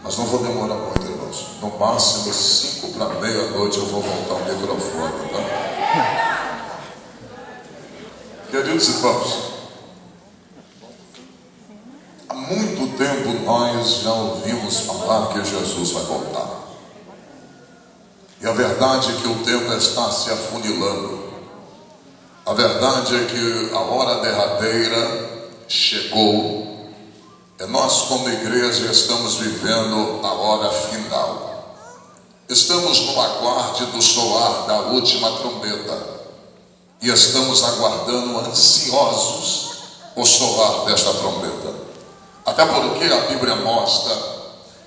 Mas não vou demorar muito, irmãos. No máximo 5 para meia-noite eu vou voltar o microfone, tá? Queridos irmãos, há muito tempo nós já ouvimos falar que Jesus vai voltar. E a verdade é que o tempo está se afunilando. A verdade é que a hora derradeira chegou. E nós, como igreja, estamos vivendo a hora final. Estamos no aguarde do soar da última trombeta. E estamos aguardando ansiosos o soar desta trombeta. Até porque a Bíblia mostra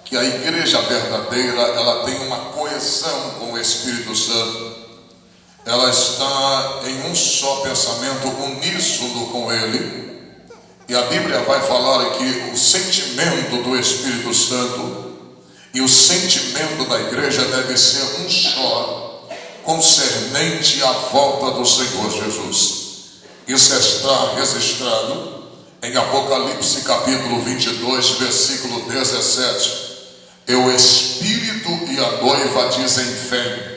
que a igreja verdadeira, ela tem uma coesão com o Espírito Santo. Ela está em um só pensamento, uníssono com Ele. E a Bíblia vai falar aqui o sentimento do Espírito Santo e o sentimento da igreja deve ser um só, concernente à volta do Senhor Jesus. Isso está registrado em Apocalipse capítulo 22, versículo 17. E o Espírito e a noiva dizem: vem.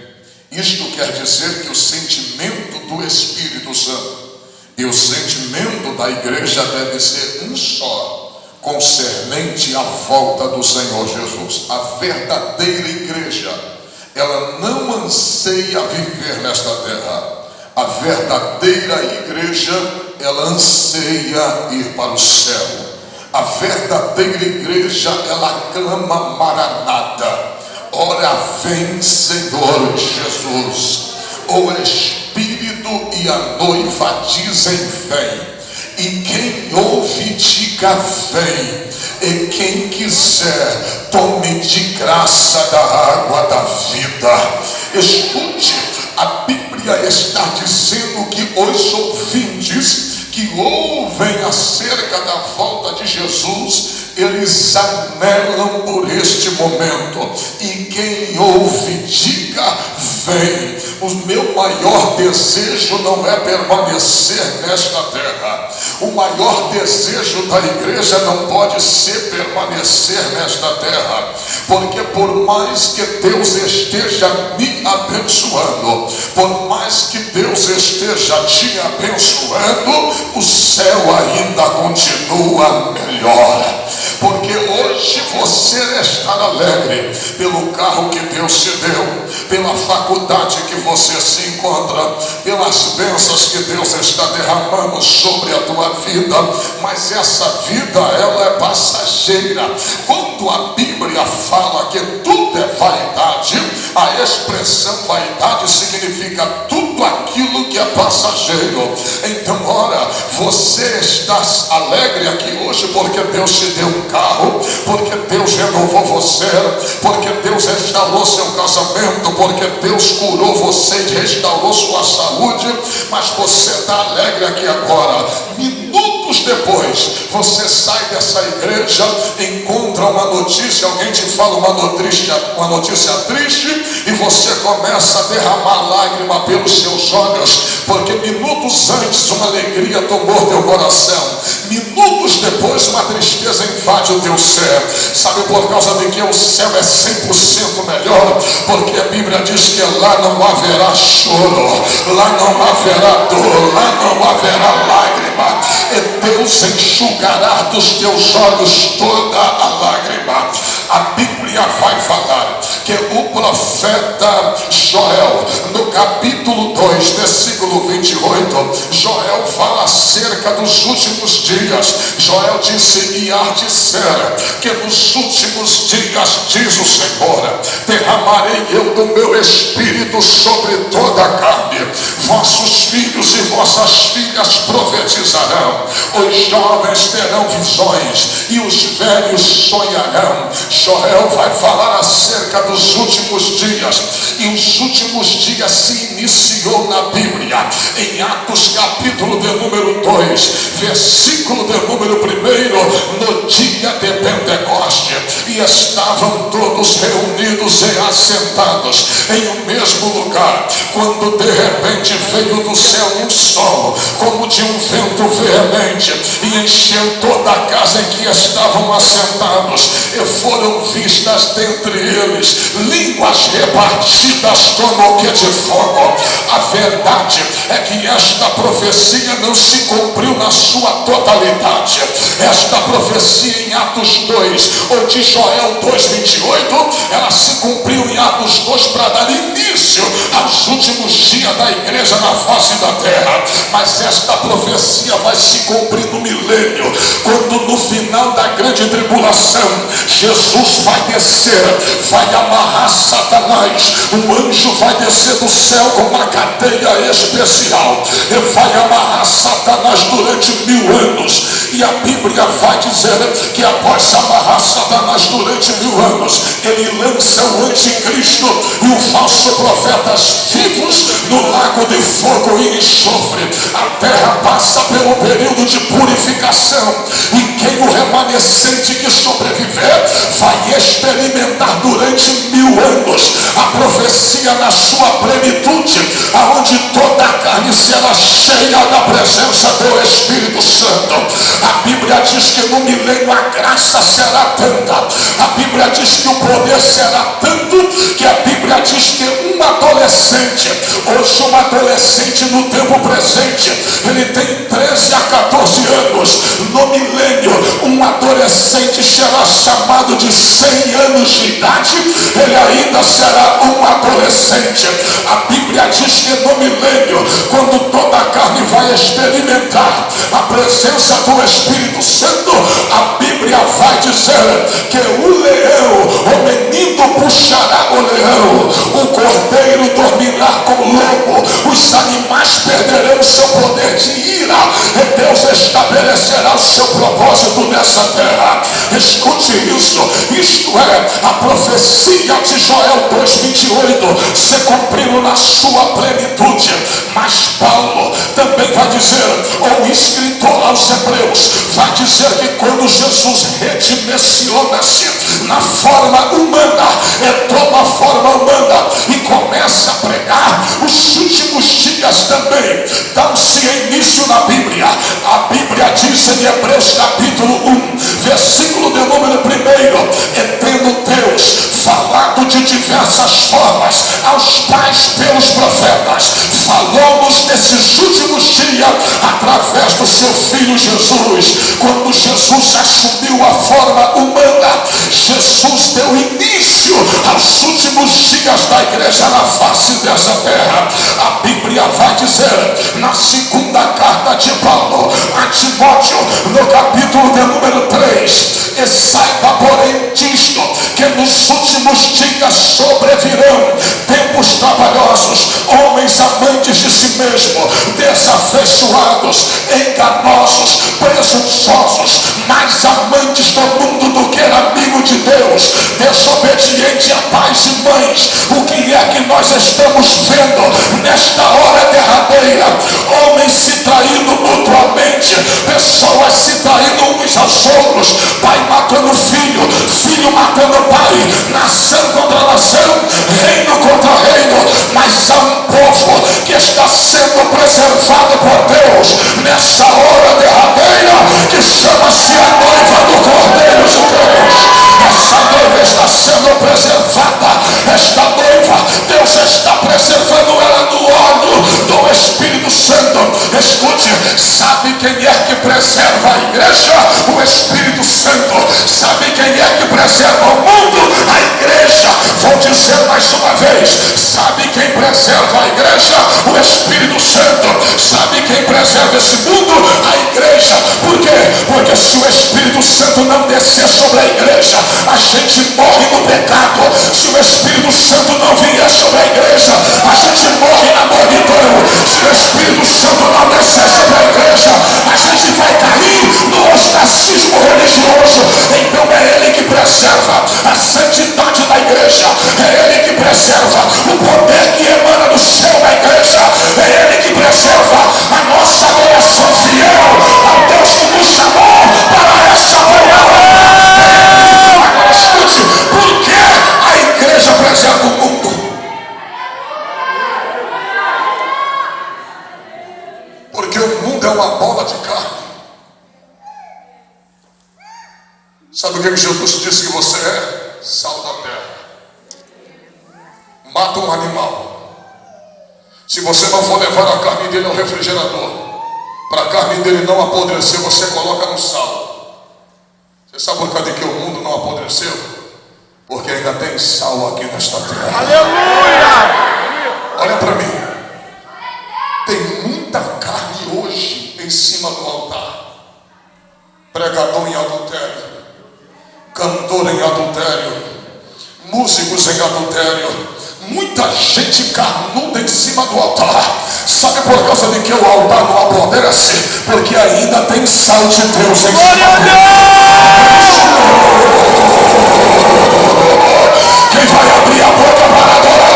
Isto quer dizer que o sentimento do Espírito Santo e o sentimento da igreja deve ser um só, concernente à volta do Senhor Jesus. A verdadeira igreja, ela não anseia viver nesta terra. A verdadeira igreja, ela anseia ir para o céu. A verdadeira igreja, ela clama Maranata. Ora vem, Senhor Jesus. O Espírito e a noiva dizem: vem. E quem ouve, diga: vem. E quem quiser, tome de graça da água da vida. Escute, a Bíblia está dizendo que os ouvintes que ouvem acerca da volta de Jesus, eles anelam por este momento. E quem ouve, diga: vem. O meu maior desejo não é permanecer nesta terra. O maior desejo da igreja não pode ser permanecer nesta terra. Porque por mais que Deus esteja me abençoando, por mais que Deus esteja te abençoando, o céu ainda continua melhor. Porque hoje você estar alegre pelo carro que Deus te deu, pela faculdade que você se encontra, pelas bênçãos que Deus está derramando sobre a tua vida, mas essa vida, ela é passageira. Quando a Bíblia fala que tudo é vaidade, a expressão vaidade significa tudo aquilo que é passageiro. Então, ora, você está alegre aqui hoje porque Deus te deu um carro, porque Deus renovou você, porque Deus restaurou seu casamento, porque Deus curou você e restaurou sua saúde, mas você está alegre aqui agora. Minutos depois, você sai dessa igreja, encontra uma notícia, alguém te fala uma notícia triste, e você começa a derramar lágrima pelos seus olhos, porque minutos antes uma alegria tomou teu coração, minutos depois uma tristeza invade o teu ser. Sabe por causa de que o céu é 100% melhor? Porque a Bíblia diz que lá não haverá choro, lá não haverá dor, lá não haverá lágrima, e Deus enxugará dos teus olhos toda a lágrima. A Bíblia vai falar que o profeta Joel, no capítulo 2, versículo 28, Joel fala acerca dos últimos dias. Joel disse: e há de ser que nos últimos dias, diz o Senhor, derramarei eu do meu espírito sobre toda a carne. Vossos filhos e vossas filhas profetizarão, os jovens terão visões e os velhos sonharão. Joel vai falar acerca dos últimos dias, e os últimos dias se iniciou na Bíblia em Atos capítulo de número 2, versículo de número 1, no dia de Pentecoste. e estavam todos reunidos e assentados em um mesmo lugar, quando de repente veio do céu um som, como de um vento veemente, e encheu toda a casa em que estavam assentados, e foram vistas dentre eles línguas repartidas como que de fogo. A verdade é que esta profecia não se cumpriu na sua totalidade. Esta profecia em Atos 2, ou de Joel 2:28, ela se cumpriu em Atos 2 para dar início aos últimos dias da igreja na face da terra. Mas esta profecia vai se cumprir no milênio, quando no final da grande tribulação Jesus vai descer, vai amarrar Satanás. Um anjo vai descer do céu com uma cadeia especial e vai amarrar Satanás durante 1000 anos. E a Bíblia vai dizer que após amarrar Satanás durante 1000 anos, ele lança o anticristo e o falso profeta vivos no lago de fogo e enxofre. A terra passa pelo período de purificação, e quem o remanescente que sobreviver vai experimentar durante 1000 anos a profecia na sua plenitude, aonde toda a carne será cheia da presença do Espírito Santo. A Bíblia diz que no milênio a graça será tanta, a Bíblia diz que o poder será tanto, que a Bíblia diz que um adolescente, hoje um adolescente no tempo presente, ele tem 13 a 14 anos. No milênio, um adolescente será chamado de 100 anos de idade, ele ainda será um adolescente. A Bíblia diz que no milênio, quando toda a carne vai experimentar a presença do Espírito Santo, a Bíblia vai dizer que o leão, o menino puxará o leão, o cordeiro dormirá com o lobo, os animais perderão o seu poder de ira, e Deus estabelecerá o seu propósito nessa terra. Escute isso, isto é, a profecia de Joel 2:28 se cumpriu na sua plenitude. Mas Paulo também vai dizer, ou o escritor aos Hebreus vai dizer, que quando Jesus redimensiona-se na forma humana, toma a forma humana e começa a pregar, os últimos dias também dão-se início na Bíblia. A Bíblia diz em Hebreus capítulo 1, versículo de número 1, e tendo Deus falado de diversas formas aos pais pelos profetas, falou-nos nesses últimos dias através do seu Filho Jesus. Quando Jesus assumiu a forma humana, Jesus deu início aos últimos dias da igreja na face dessa terra. A Bíblia vai dizer na segunda carta de Paulo a Timóteo, no capítulo de número 3, e saiba porém disto, que nos últimos dias sobrevirão tempos trabalhosos, homens amantes de si mesmo, desafeiçoados, enganosos, presunçosos, mais amantes do mundo do que amigo de Deus, desobediente a pais e mães. O que é que nós estamos vendo nesta hora derradeira? Homens se traindo mutuamente, pessoas se traindo uns aos outros, pai matando filho, filho matando pai, nação contra nação, reino contra reino. Mas há um povo que está sendo preservado por Deus nessa hora derradeira, que chama-se a noiva do Cordeiro de Deus. Essa noiva está sendo preservada. Esta noiva, Deus está preservando ela no óleo do Espírito Santo. Escute, sabe quem é que preserva a igreja? O Espírito Santo. Sabe quem é que preserva o mundo? A igreja. Vou dizer mais uma vez, sabe quem preserva a igreja? O Espírito Santo. Sabe quem preserva esse mundo? A igreja. Por quê? Porque se o Espírito Santo não descer sobre a igreja, a gente morre no pecado. Se o Espírito Santo não vier sobre a igreja, a gente morre na morridão. Se o Espírito Santo não descer sobre a igreja, a gente vai cair no ostracismo religioso. Então é Ele que preserva a santidade da igreja, é Ele que preserva o poder que emana do céu da igreja, é Ele que preserva a nossa adoração fiel ao Deus que nos chamou para essa manhã. Agora escute que você é sal da terra. Mata um animal. Se você não for levar a carne dele ao refrigerador, para a carne dele não apodrecer, você coloca no sal. Você sabe por causa de que o mundo não apodreceu? Porque ainda tem sal aqui nesta terra. Aleluia! Olha para mim. Tem muita carne hoje em cima do altar. Pregador em adultério, cantor em adultério, músicos em adultério, muita gente carnuda em cima do altar. Sabe por causa de que o altar não apodrece? Porque ainda tem sal de Deus em cima dele. Quem vai abrir a boca para adorar?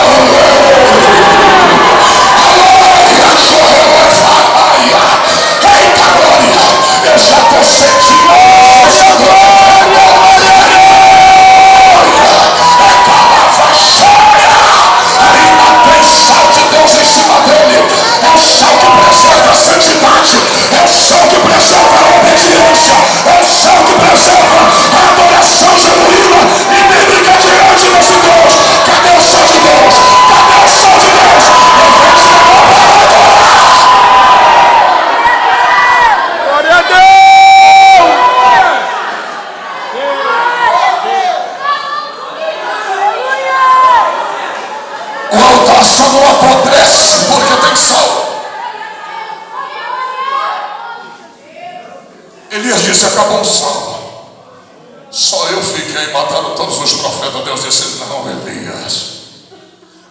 Eita glória! Eu já estou sentindo essa glória! Ainda tem sal de Deus em cima dele. É o sal que preserva a santidade. É o sal que preserva a obediência. É o sal que preserva a adoração genuína e bíblica diante desse Deus. Cadê o sal de Deus? Cadê o sal de Deus? Glória a Deus! O altar só não apodrece porque tem sal. Elias disse: acabou o sal. Só eu fiquei. Mataram todos os profetas. Deus disse: não, Elias,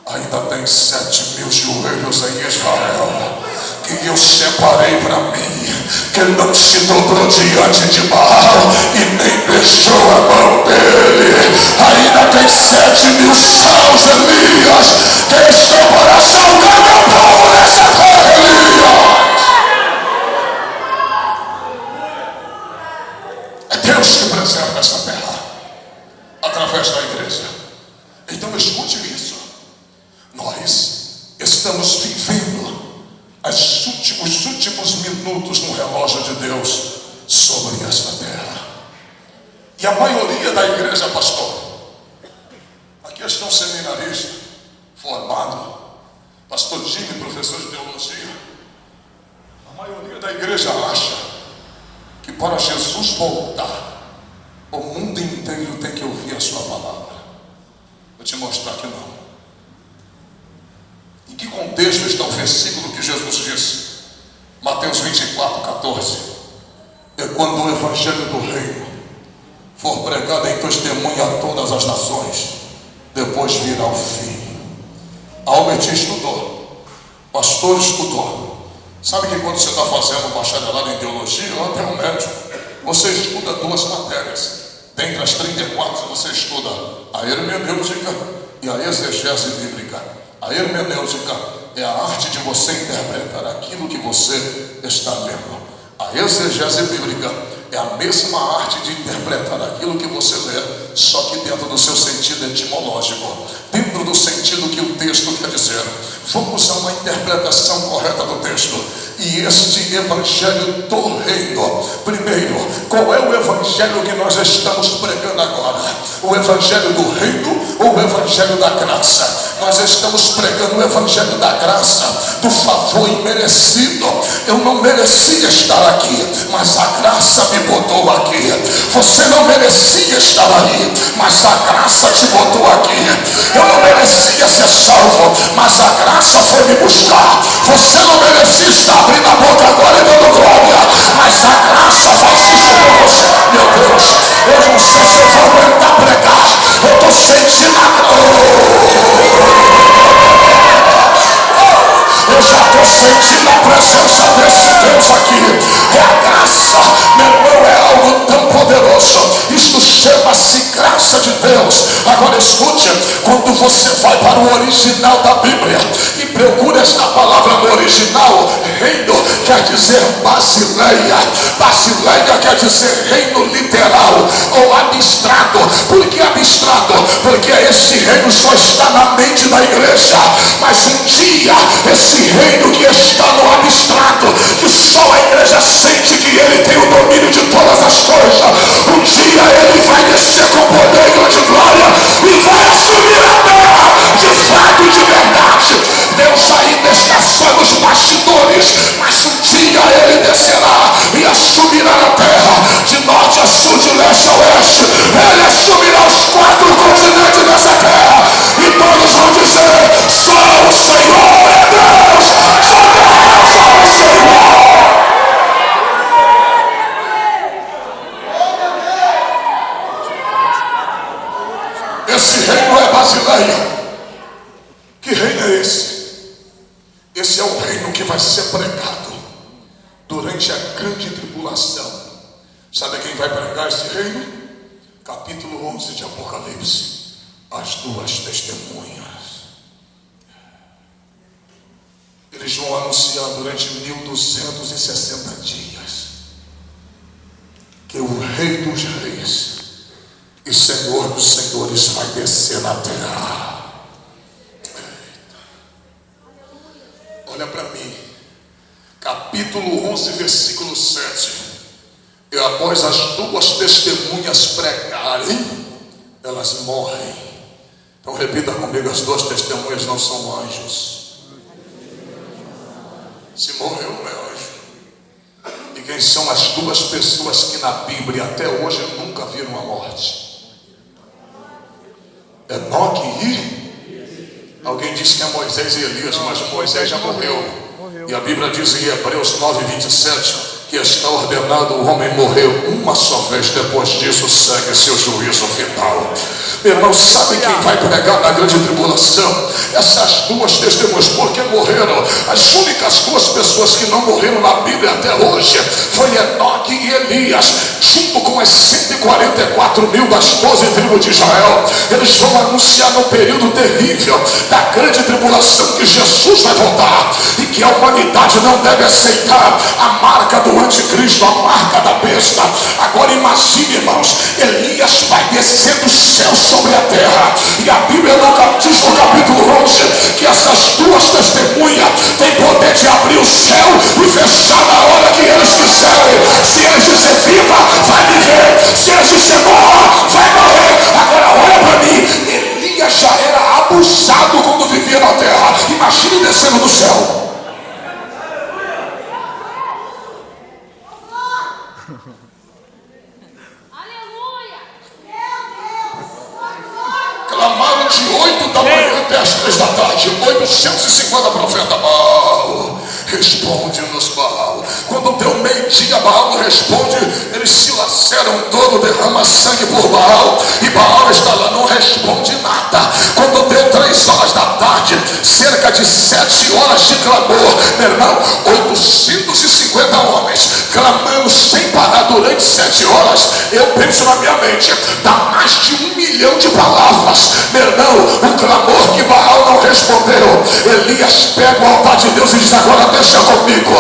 ainda tem 7.000 joelhos em Israel que eu separei para mim, que não se dobrou diante de Baal e nem beijou a mão dele. Ainda tem 7.000 sals, Elias, que estão para salvar meu povo nessa terra, Elias. É Deus que preserva essa terra através da igreja. Então escute isso. Nós estamos vivendo os últimos minutos no relógio de Deus sobre esta terra. E a maioria da igreja, pastor, aqui está um seminarista formado, pastor Jimmy, professor de teologia. A maioria da igreja acha que para Jesus voltar, o mundo inteiro tem que ouvir a sua palavra. Vou te mostrar que não. Em que contexto está o versículo que Jesus disse? Mateus 24:14. É quando o evangelho do reino for pregado em testemunha a todas as nações, depois virá o fim. Albert estudou, pastor estudou. Sabe que quando você está fazendo bacharelado em teologia, ou até um médico, você estuda 2 matérias. Dentre as 34 você estuda a hermenêutica e a exegese bíblica. A hermenêutica é a arte de você interpretar aquilo que você está lendo. A exegese bíblica é a mesma arte de interpretar aquilo que você lê, só que dentro do seu sentido etimológico, dentro do sentido que o texto quer dizer. Vamos a uma interpretação correta do texto. E este evangelho do reino, primeiro, qual é o evangelho que nós estamos pregando agora? O evangelho do reino ou o evangelho da graça? Nós estamos pregando o evangelho da graça, do favor imerecido. Eu não merecia estar aqui, mas a graça me botou aqui. Você não merecia estar aí, mas a graça te botou aqui. Eu não merecia ser salvo, mas a graça foi me buscar. Você não merecia estar abrindo a boca agora e dando glória, mas a graça faz isso por você. Meu Deus, eu não sei se eu vou aguentar pregar. Eu estou sentindo a eu já estou sentindo a presença desse Deus aqui. É a graça, meu irmão, é algo tão poderoso. Isto chama-se graça de Deus. Agora escute, quando você vai para o original da Bíblia e procura esta palavra no original, reino quer dizer basileia. Basileia quer dizer reino literal ou abstrato. Por que abstrato? Porque esse reino só está na mente da igreja. Mas um dia, esse reino que está no abstrato, que só a igreja sente que ele tem o domínio de todas as coisas, um dia ele vai descer com poder e grande glória e vai assumir a terra de fato e de verdade. Deus ainda está só nos bastidores, mas um dia ele descerá e assumirá a terra de norte a sul, de leste a oeste. Ele assumirá os 4 continentes dessa terra e todos vão dizer: só o Senhor é Deus, só Deus é o Senhor. Esse reino é Basileia. Que reino é esse? Esse é o reino que vai ser pregado durante a grande tribulação. Sabe quem vai pregar esse reino? Capítulo 11 de Apocalipse. As 2 testemunhas. Eles vão anunciar durante 1260 dias que o Rei dos Reis e Senhor dos Senhores vai descer na terra. Olha para mim, capítulo 11, versículo 7. E após as 2 testemunhas pregarem, elas morrem. Então repita comigo: as 2 testemunhas não são anjos. Se morreu, não é anjo. E quem são as 2 pessoas que na Bíblia até hoje nunca viram a morte? Enoque e... Alguém disse que é Moisés e Elias, mas Moisés já morreu. E a Bíblia diz em Hebreus 9, 27, que está ordenado o homem morrer uma só vez, depois disso segue seu juízo final. Meu irmão, sabe quem vai pregar na grande tribulação? Essas 2 testemunhas, porque morreram. As únicas 2 pessoas que não morreram na Bíblia até hoje foi Enoque e Elias, junto com as 144 mil das 12 tribos de Israel. Eles vão anunciar no período terrível da grande tribulação que Jesus vai voltar e que a humanidade não deve aceitar a marca do anticristo, a marca da besta. Agora imagine, irmãos, Elias vai descer do céu sobre a terra, e a Bíblia diz no capítulo 11 que essas 2 testemunhas têm poder de abrir o céu e fechar na hora que eles quiserem. Se eles dizer viva, vai viver. Se eles dizer morra, vai morrer. Agora olha para mim, Elias já era abusado quando vivia na terra. Imagine descendo do céu. Clamaram de 8 da manhã até as 3 da tarde. 850 profetas. Baal, responde-nos, Baal. Quando deu meio-dia, Baal não responde. Eles se laceram todo, derrama sangue por Baal, e Baal está lá, não responde nada. Quando deu 3 horas da tarde, cerca de 7 horas de clamor, meu irmão, 850 homens clamando sem parar durante 7 horas. Eu penso na minha mente, dá mais de 1 milhão de palavras, meu irmão, o clamor que Baal não respondeu. Elias pega o altar de Deus e diz: agora deixa comigo,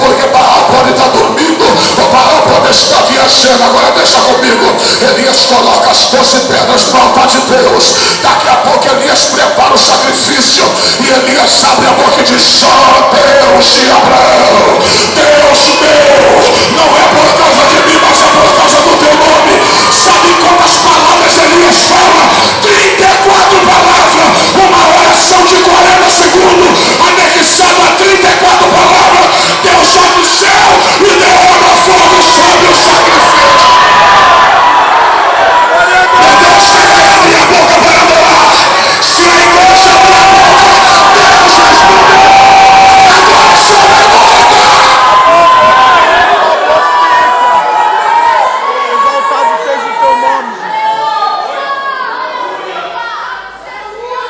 porque Baal pode estar dormindo, ou Baal pode estar viajando. Agora deixa comigo. Elias coloca as 12 pedras no altar de Deus. Daqui a pouco Elias prepara o sacrifício, e Elias abre a boca e diz: só Deus de Abraão, Deus meu, não é por causa de mim, mas é por causa do teu nome. Sabe quantas palavras Elias fala? 34 palavras. Uma oração de 40 segundos, anexada a 34 palavras. Deus vai do céu e derrama fogo sobre o sacrifício. Deus vai abrir a boca para adorar. Se a igreja abrir a boca, Deus respondeu. Adoração é nova. Exaltado seja o teu nome.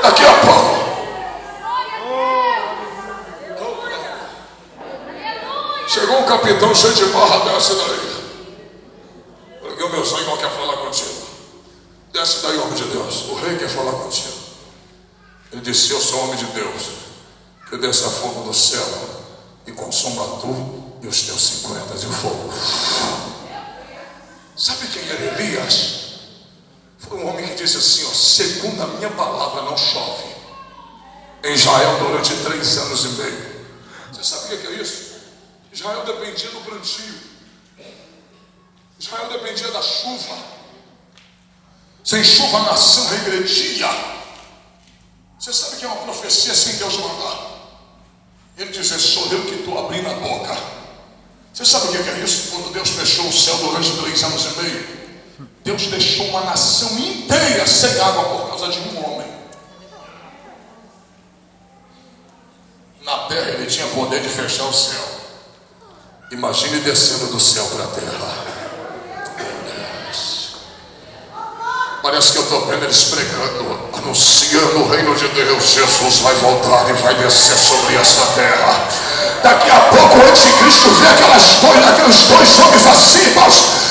Daqui a pouco, chegou um capitão cheio de barra, desce daí. Porque o meu sonho não quer falar contigo. Desce daí, homem de Deus. O rei quer falar contigo. Ele disse: eu sou homem de Deus, que desça fogo do céu e consuma tu e os teus 50 de fogo. Sabe quem era Elias? e disse assim, ó, segundo a minha palavra não chove em Israel durante 3 anos e meio. Você sabe o que é isso? Israel dependia do plantio. Israel dependia da chuva. Sem chuva a nação regredia. Você sabe que é uma profecia sem Deus mandar? Ele diz, sou eu que estou abrindo a boca. Você sabe o que é isso? Quando Deus fechou o céu durante 3 anos e meio, Deus deixou uma nação inteira sem água por causa de um homem. Na terra ele tinha poder de fechar o céu. Imagine descendo do céu para a terra. Parece que eu estou vendo eles pregando, anunciando o reino de Deus. Jesus vai voltar e vai descer sobre essa terra. Daqui a pouco o anticristo vê aqueles dois homens acima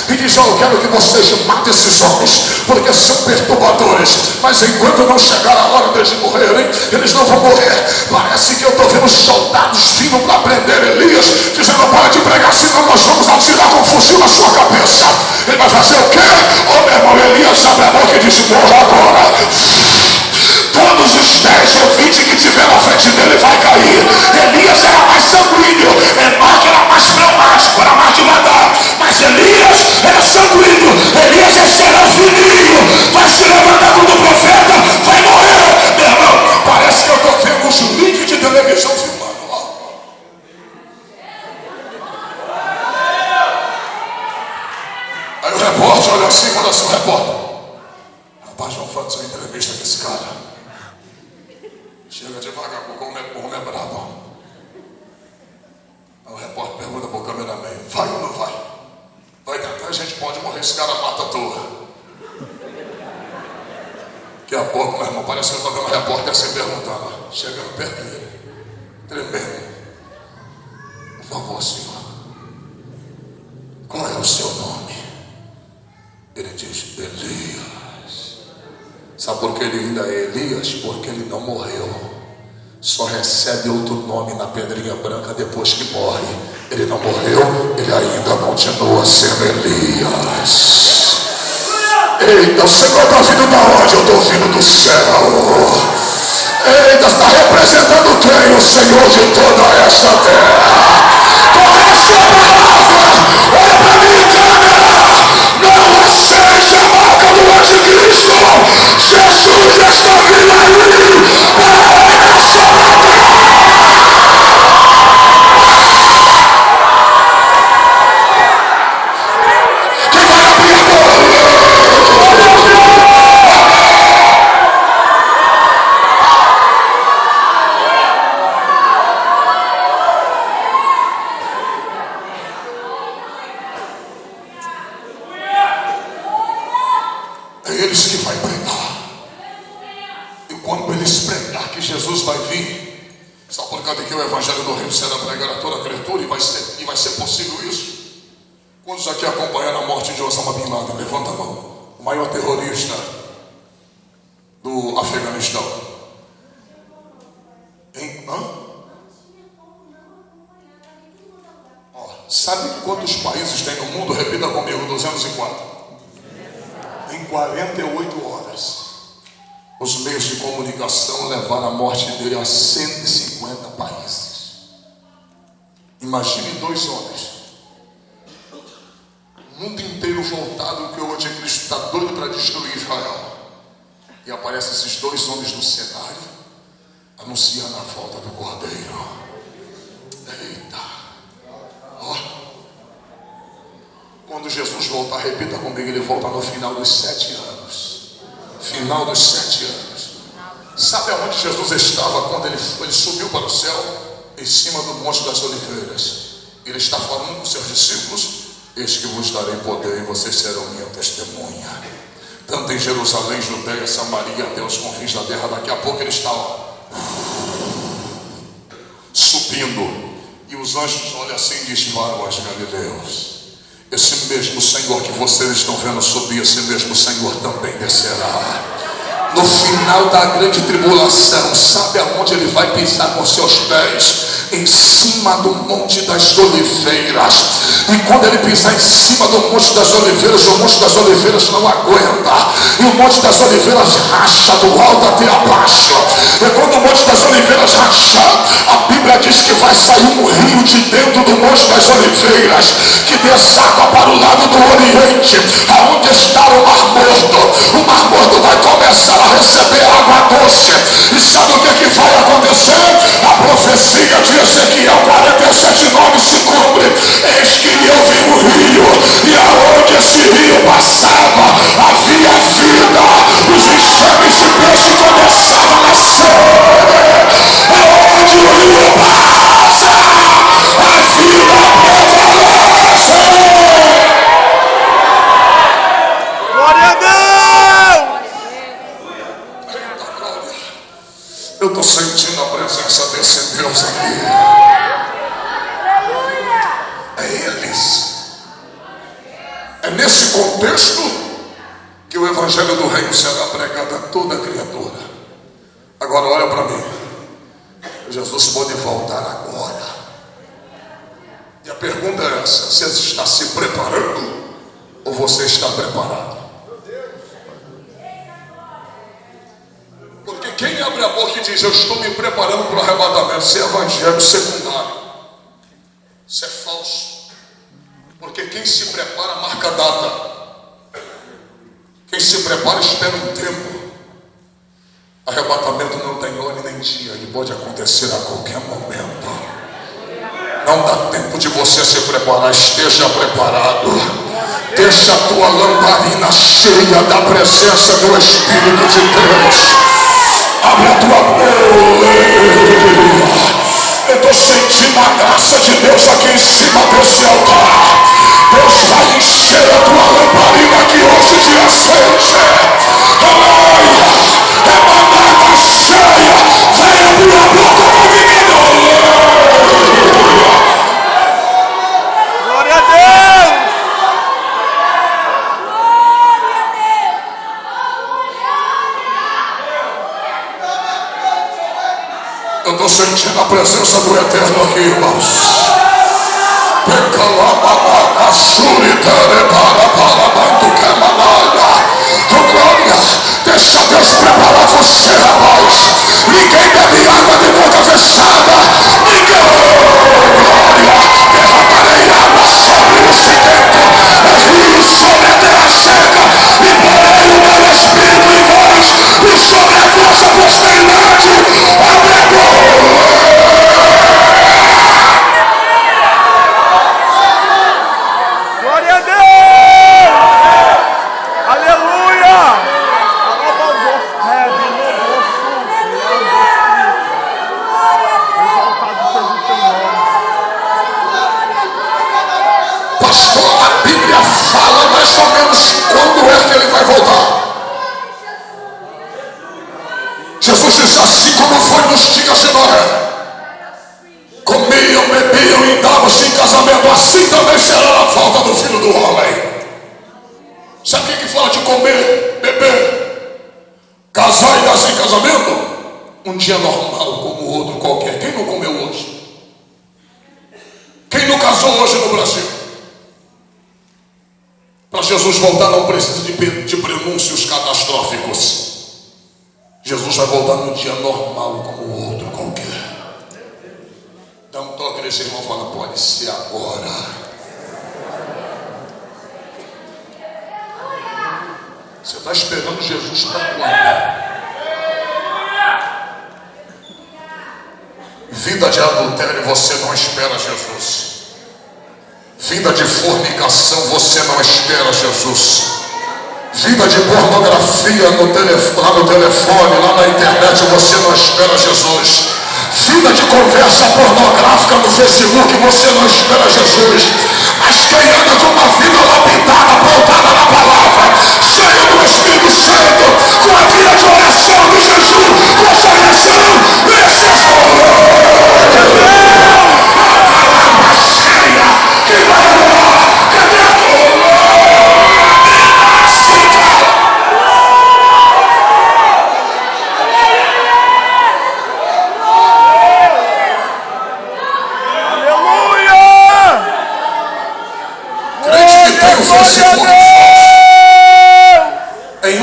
e diz, eu quero que vocês matem esses homens, porque são perturbadores. Mas enquanto não chegar a hora deles morrerem, eles não vão morrer. Parece que eu estou vendo soldados vindo para prender Elias, dizendo, para de pregar, senão nós vamos atirar com um fuzil na sua cabeça. Ele vai fazer o quê? Ô meu irmão, Elias abre a boca e diz, morra agora. Todos os 10 ou 20 que tiver na frente dele vai cair. Elias era mais sanguíneo, Enoque era mais traumático, era mais devagar. Mas Elias era sanguíneo, Elias é serafininho. Vai se levantar quando o profeta vai morrer. Meu irmão, parece que eu estou vendo os links de televisão filmando. Aí o repórter olha assim e fala assim, o repórter, rapaz, vamos fazer uma entrevista com esse cara. Chega devagar, porque o homem é brabo. Aí o repórter pergunta para o cameraman, vai ou não vai? Vai tentar, a gente pode morrer, esse cara mata a tua. Daqui a pouco, meu irmão, parece que eu estou vendo o repórter assim perguntando, chegando perto dele, tremendo. Por favor, senhor, qual é o seu nome? Ele diz, Elias. Sabe por que ele ainda é Elias? Porque ele não morreu. Só recebe outro nome na pedrinha branca depois que morre. Ele não morreu, ele ainda continua sendo Elias. Eita, o Senhor está vindo da onde? Eu estou vindo do céu. Eita, está representando quem? O Senhor de toda esta terra. Com essa palavra, olha para mim, câmera. Não aceite a marca do anticristo. Jesus já está vindo aí para essa batalha. Quem vai abrir a boca? É eles que vai pregar. E quando eles pregar que Jesus vai vir, só por causa que o evangelho do reino será pregado a toda criatura, e vai ser possível isso. Quantos aqui acompanharam a morte de Osama Bin Laden? Levanta a mão. O maior terrorista do Afeganistão. Sabe quantos países tem no mundo? Repita comigo, 204. Em 48 horas, os meios de comunicação levaram a morte dele a 150 países. Imagine 2 homens, o mundo inteiro voltado, que o anticristo está doido para destruir Israel. E aparecem esses 2 homens no cenário, anunciando a volta do Cordeiro. Eita! Quando Jesus voltar, repita comigo, ele volta no final dos 7 anos. Final dos 7 anos. Sabe aonde Jesus estava quando ele subiu para o céu? Em cima do Monte das Oliveiras. Ele está falando com seus discípulos, eis que vos darei poder e vocês serão minha testemunha. Tanto em Jerusalém, Judeia, Samaria, até os confins da terra. Daqui a pouco ele está subindo. E os anjos olham assim e dizem, varões galileus, esse mesmo Senhor que vocês estão vendo subir, esse mesmo Senhor também descerá. no final da grande tribulação, sabe aonde ele vai pisar com seus pés? Em cima do Monte das Oliveiras. E quando ele pisar em cima do Monte das Oliveiras, o Monte das Oliveiras não aguenta, e o Monte das Oliveiras racha do alto até abaixo. E quando o Monte das Oliveiras rachar, a Bíblia diz que vai sair um rio de dentro do Monte das Oliveiras, que deságua para o lado do Oriente, aonde está o Mar Morto. O Mar Morto vai começar a receber água doce. E sabe o que vai acontecer? A profecia de Ezequiel 47:9 se cumpre. Eis que eu vi um rio, e aonde esse rio passava havia vida. Os enxames de peixe começaram a nascer. Aonde o rio passa, a vida prevalece. Glória a Deus! Eita glória! Eu estou sentindo a presença desse Deus aqui. É eles. É nesse contexto que o evangelho do reino será pregado a toda criatura. Agora olha para mim. Jesus pode voltar agora. E a pergunta é essa: você está se preparando ou você está preparado? Porque quem abre a boca e diz eu estou me preparando para o arrebatamento, isso é evangelho secundário. Isso é falso. Porque quem se prepara marca data. Quem se prepara espera um tempo. Arrebatamento não tem hora nem dia, ele pode acontecer a qualquer momento. Não dá tempo de você se preparar, esteja preparado. Deixa a tua lamparina cheia da presença do Espírito de Deus. Abre a tua boca. Eu estou sentindo a graça de Deus aqui em cima desse altar. Deus vai encher a tua lamparina que hoje te acende. Aleluia! É uma água cheia. Vai abrir a boca do menino. Glória a Deus! Eu estou sentindo a presença do Eterno aqui, irmãos. Glória, deixa Deus preparar você, rapaz. Ninguém bebe água de boca fechada. Ninguém, glória, derramarei água sobre o sedento, rio sobre a terra seca, e porei o meu espírito em vós, e sobre a vossa posteridade. Abre a boca. Glória a Deus! Aleluia! Exaltado seja o teu nome. Pastor, a Bíblia fala mais ou menos quando é que ele vai voltar. Jesus disse assim como foi nos dias de Noé. Comiam, bebiam e davam-se em casamento, assim também será a volta do Filho do Homem. Sabe o que fala de comer, beber, casar e dar-se em casamento? Um dia normal como o outro qualquer. Quem não comeu hoje? Quem não casou hoje no Brasil? Para Jesus voltar não precisa de prenúncios catastróficos. Jesus vai voltar num dia normal como o outro qualquer. Dá um toque nesse irmão e fala: pode ser agora. Você está esperando Jesus para quando? Vida de adultério, você não espera Jesus. Vida de fornicação, você não espera Jesus. Vida de pornografia lá no telefone, lá na internet, você não espera Jesus. Vida de conversa pornográfica no Facebook, você não espera Jesus. Mas quem anda com uma vida lapidada, pautada na palavra, cheia do Espírito Santo, com a vida de oração, de jejum, consagração, a palavra cheia que vai orar, cadê a glória?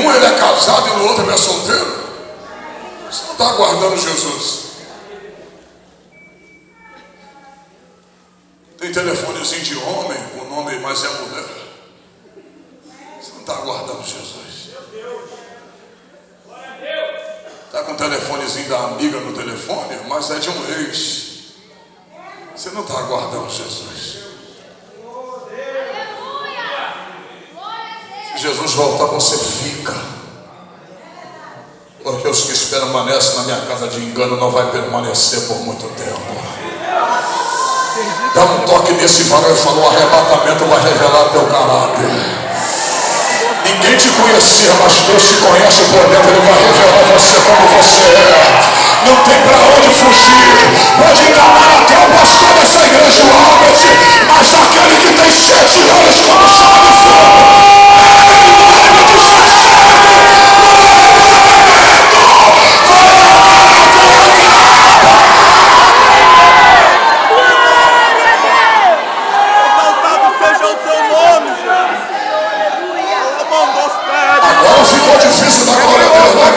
um ele é casado e no outro ele é solteiro. Você não está aguardando Jesus. Tem telefonezinho de homem, o nome mas é mulher. Você não está aguardando Jesus. Está com o telefonezinho da amiga no telefone, mas é de um ex. Você não está aguardando Jesus. Se Jesus voltar, você fica. Porque os que permanecem na minha casa de engano não vai permanecer por muito tempo. Dá um toque nesse varão e falou: o arrebatamento vai revelar teu caráter. Ninguém te conhecia, mas Deus te conhece por dentro. Ele vai revelar você como você é. Não tem para onde fugir. Pode enganar até o pastor dessa igreja, o Albert, mas aquele que tem 7 olhos como chama de fogo, agora ficou difícil da glória a Deus, né?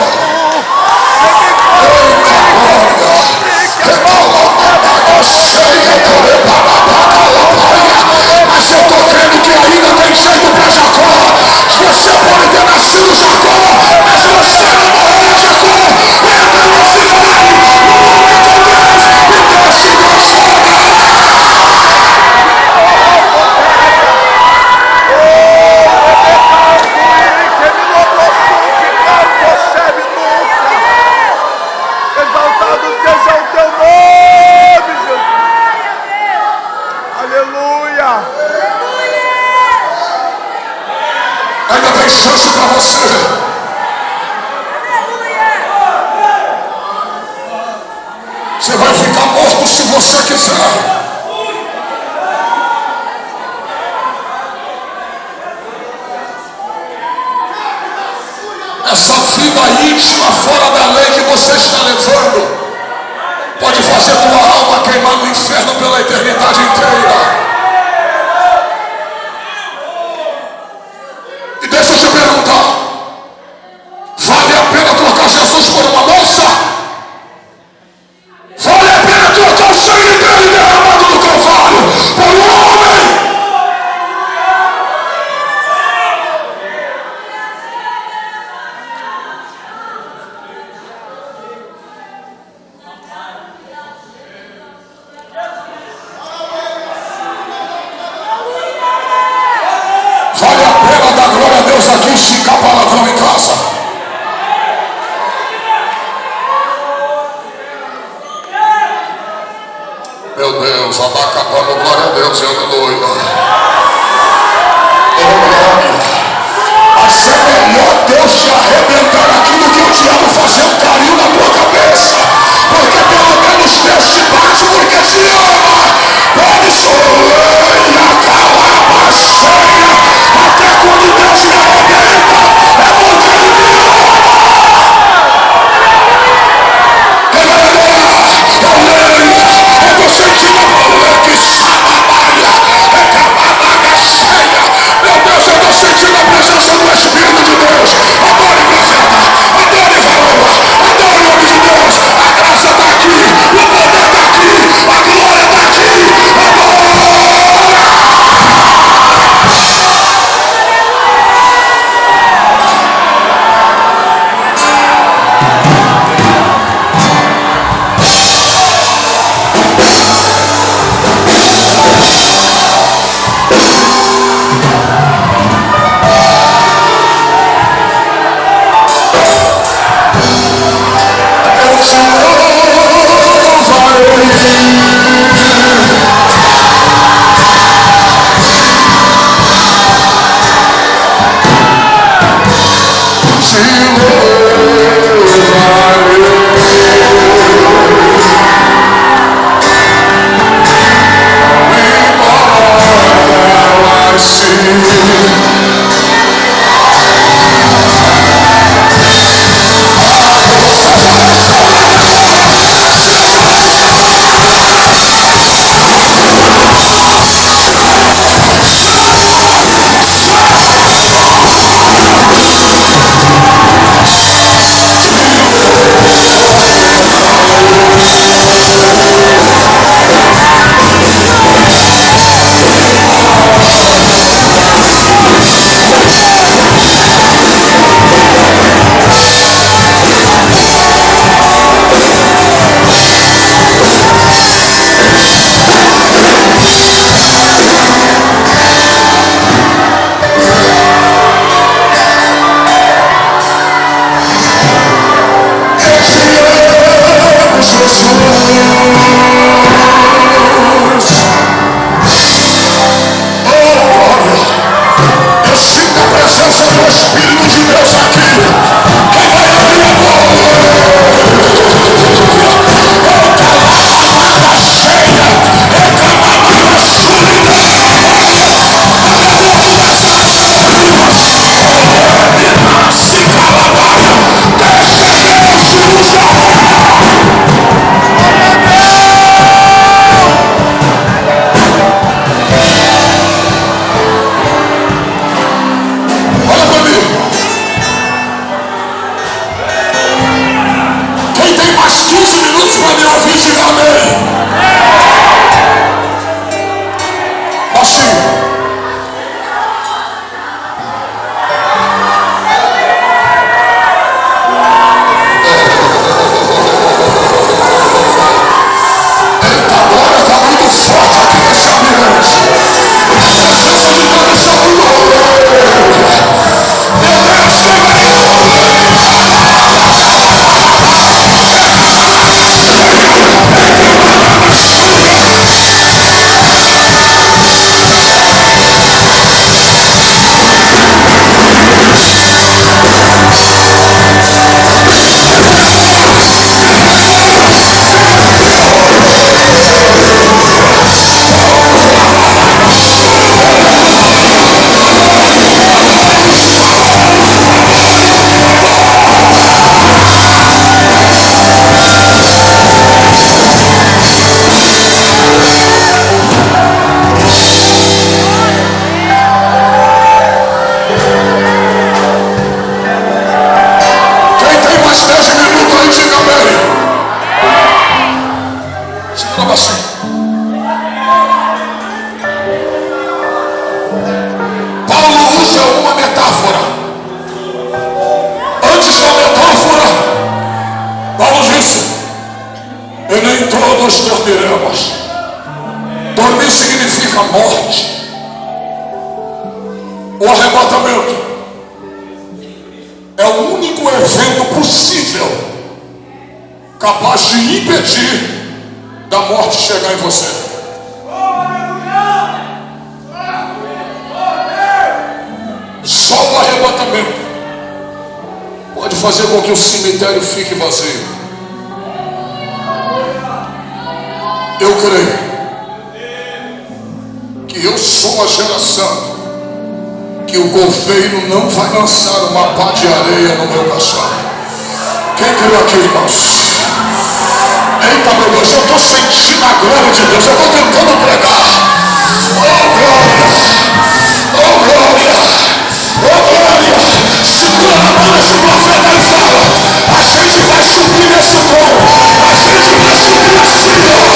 Mas eu estou crendo que ainda tem jeito para Jacó. Você pode ter nascido Jacó, mas você não morreu, Jacó. Entra nesse vale, no nome de Deus, e Deus se transforma. Exaltado seja o teu nome, Jesus. Aleluia. Ainda tem chance para você. Você vai ficar morto se você quiser. Essa vida íntima fora da lei que você está levando pode fazer tua alma queimar no inferno pela eternidade inteira. E deixa eu te perguntar: vale a pena trocar Jesus por uma moça? Vale a pena trocar o sangue dele derramado no Calvário por um homem? Vale a pena dar glória a Deus aqui e xingar palavrão em casa? Meu Deus, ela está acabando, glória a Deus, eu ando doida. Mas é melhor Deus te arrebentar aqui do que o diabo fazer um carinho na tua cabeça. Porque pelo menos Deus te bate porque te ama. Pode sorrir e acabar a ceia. Até quando Deus me arrebenta, é porque Ele me ama. Ele vai adorar, eu estou sentindo que sababaia, é ceia. Meu Deus, eu estou sentindo a presença do Espírito de Deus. Adore, profeta, adore, varão, adore o nome de Deus. A graça está aqui, o poder está aqui, a glória está aqui. Adore! diga amém. Assim. Dormiremos. Dormir significa morte. O arrebatamento é o único evento possível capaz de impedir da morte chegar em você. Só o arrebatamento pode fazer com que o cemitério fique vazio. Eu creio que eu sou a geração que o coveiro não vai lançar uma pá de areia no meu caixão. Quem crê aqui, irmãos? Eita, meu Deus, eu estou sentindo a glória de Deus. Eu estou tentando pregar. Oh, glória! Oh, glória! Oh, glória! Segura na mão desse profeta e fala: a gente vai subir nesse tom. A gente vai subir assim, ó.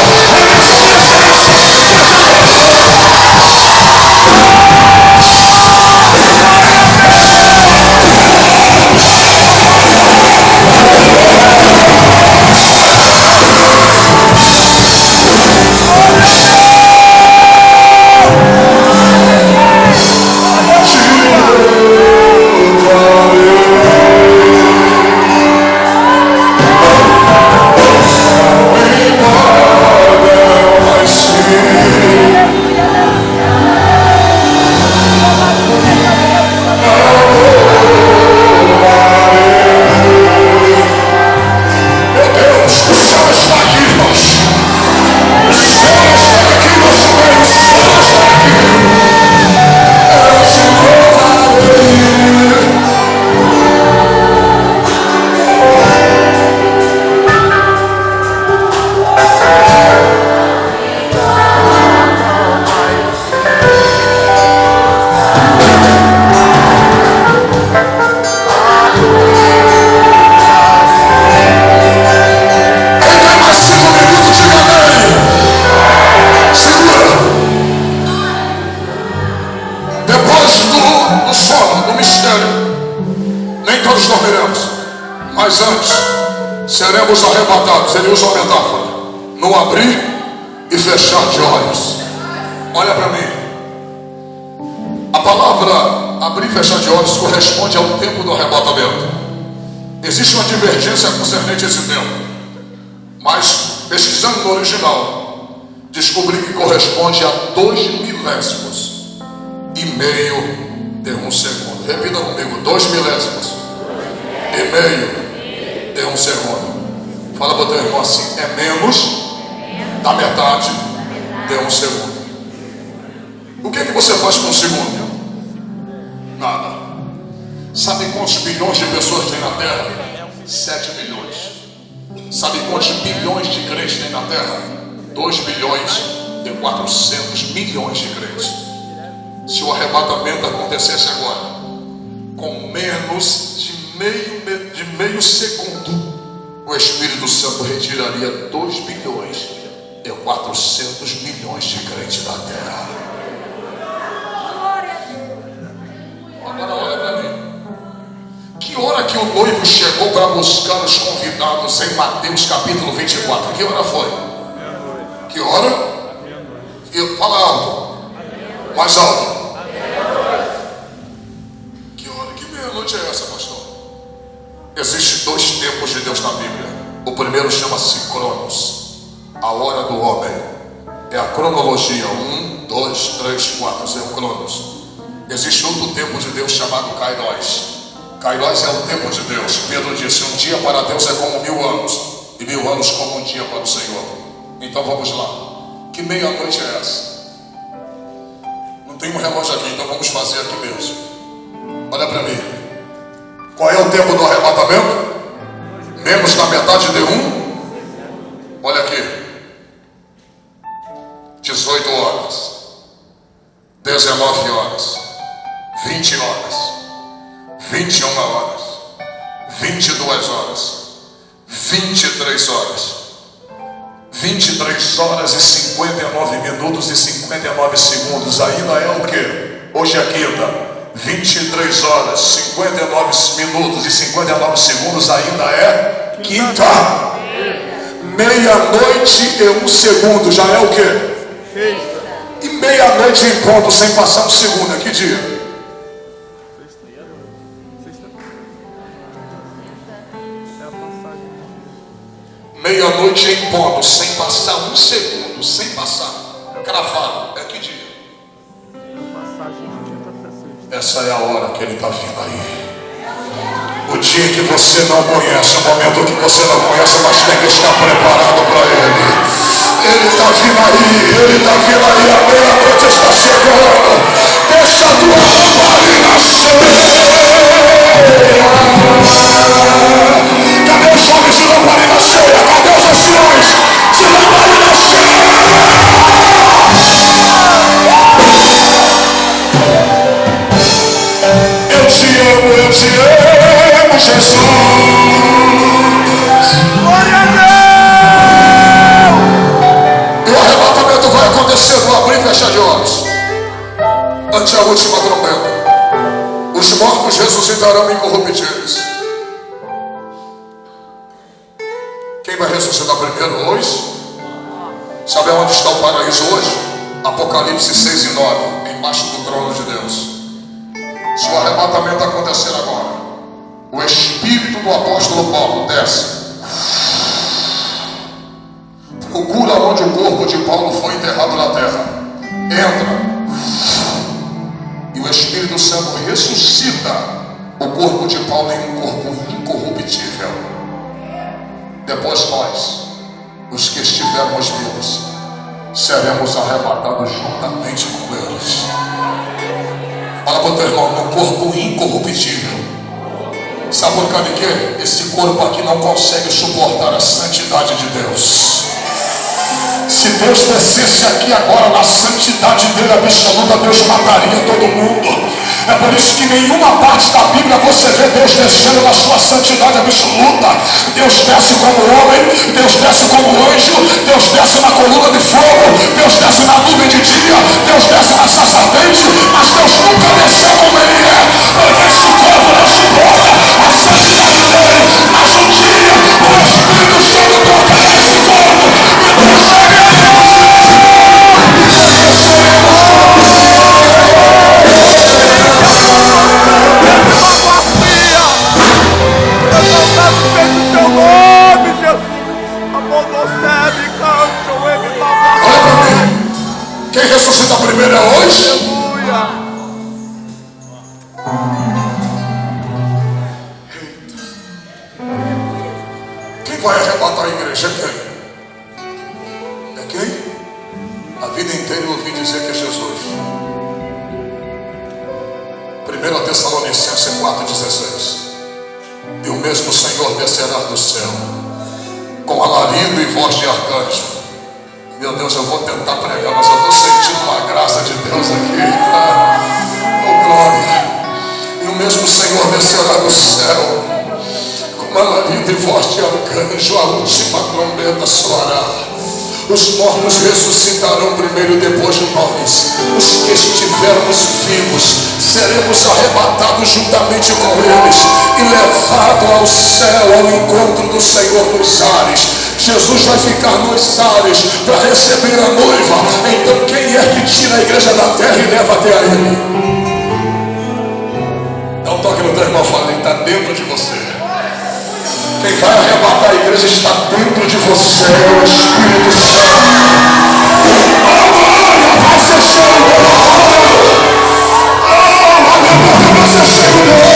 Mas antes, seremos arrebatados. Ele usa uma metáfora: no abrir e fechar de olhos. Olha para mim. A palavra abrir e fechar de olhos corresponde ao tempo do arrebatamento. Existe uma divergência concernente a esse tempo, mas pesquisando no original, descobri que corresponde a 2 milésimos e meio de um segundo. Repita comigo: 2 milésimos e meio de um segundo. Fala para o teu irmão assim: é menos da metade de um segundo. O que é que você faz com um segundo? Nada. Sabe quantos bilhões de pessoas tem na Terra? 7 bilhões. Sabe quantos bilhões de crentes tem na Terra? 2 bilhões e 400 milhões de crentes. Se o arrebatamento acontecesse agora, com menos de meio segundo, o Espírito Santo retiraria 2 bilhões e 400 milhões de crentes da terra. Agora olha para mim. Que hora que o noivo chegou para buscar os convidados em Mateus capítulo 24? Que hora foi? Que hora? Fala alto. Mais alto. Que hora? Que meia-noite é essa, pastor? Existem 2 tempos de Deus na Bíblia. O primeiro chama-se Cronos, a hora do homem. É a cronologia. 1, 2, 3, 4. É o Cronos. Existe outro tempo de Deus chamado Kairos. Kairos é o tempo de Deus. Pedro disse: um dia para Deus é como 1000 anos, e 1000 anos como um dia para o Senhor. Então vamos lá. Que meia-noite é essa? Não tem um relógio aqui, então vamos fazer aqui mesmo. Olha para mim. Qual é o tempo do arrebatamento? Menos da metade de 1. Olha aqui. 18 horas. 19 horas. 20 horas. 21 horas. 22 horas. 23 horas. 23 horas e 59 minutos e 59 segundos. Ainda é o quê? Hoje é quinta. 23 horas, 59 minutos e 59 segundos ainda é quinta. Meia-noite e 1 segundo já é o quê? E meia-noite em ponto, sem passar um segundo. É que dia? Meia-noite em ponto, sem passar um segundo, sem passar. Cravado. É que dia? Essa é a hora que ele está vindo aí. O dia que você não conhece, o momento que você não conhece, mas tem que estar preparado para ele. Ele está vindo aí, ele está vindo aí. A meia-noite está chegando. Deixa a tua lamparina acender. Cadê os homens de lamparina cheia? Cadê os anciões de lamparina cheia? Eu te amo, Jesus. Glória a Deus. E o arrebatamento vai acontecer no abrir e fechar de olhos. Ante a última trombeta, os mortos ressuscitarão incorruptíveis. Quem vai ressuscitar primeiro hoje? Sabe onde está o paraíso hoje? Apocalipse 6 e 9, embaixo do trono de Deus. Se o arrebatamento acontecer agora, o espírito do apóstolo Paulo desce, procura onde o corpo de Paulo foi enterrado na terra, entra, e o Espírito Santo ressuscita o corpo de Paulo em um corpo incorruptível. Depois nós, os que estivermos vivos, seremos arrebatados juntamente com eles. Fala para o teu irmão, no corpo incorruptível. Sabe por causa de quê? Esse corpo aqui não consegue suportar a santidade de Deus. Se Deus descesse aqui agora na santidade dele absoluta, Deus mataria todo mundo. É por isso que nenhuma parte da Bíblia você vê Deus descendo na sua santidade absoluta. Deus desce como homem, Deus desce como anjo, Deus desce na coluna de fogo, Deus desce na nuvem de dia, Deus desce na sarça ardente, mas Deus nunca desceu como ele é. Porque esse corpo não suporta a santidade dele. Mas um dia o Espírito Santo tocará esse corpo e desceremos. Quem ressuscita primeiro é hoje? Aleluia. Quem vai arrebatar a igreja? É quem? É quem? A vida inteira eu ouvi dizer que é Jesus. 1 Tessalonicenses 4,16. E o mesmo Senhor descerá do céu com alarido e voz de arcanjo. Meu Deus, eu vou tentar pregar, mas eu estou sentindo uma graça de Deus aqui. Oh, glória. E o mesmo Senhor descerá do céu com alarido alarido e voz de arcanjo, a última trombeta soará. Os mortos ressuscitarão primeiro e depois de nós. Os que estivermos vivos seremos arrebatados juntamente com eles e levados ao céu, ao encontro do Senhor nos ares. Jesus vai ficar nos ares para receber a noiva. Então quem é que tira a igreja da terra e leva até a ele? Dá um toque no teu irmão, fala, ele está dentro de você. Quem vai arrebatar a igreja está dentro de você, o Espírito Santo. Vai ser cheio. Vai ser cheio dele.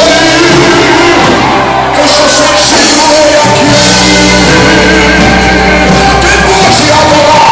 Que eu estou sentindo ele aqui. Quem pode adorar?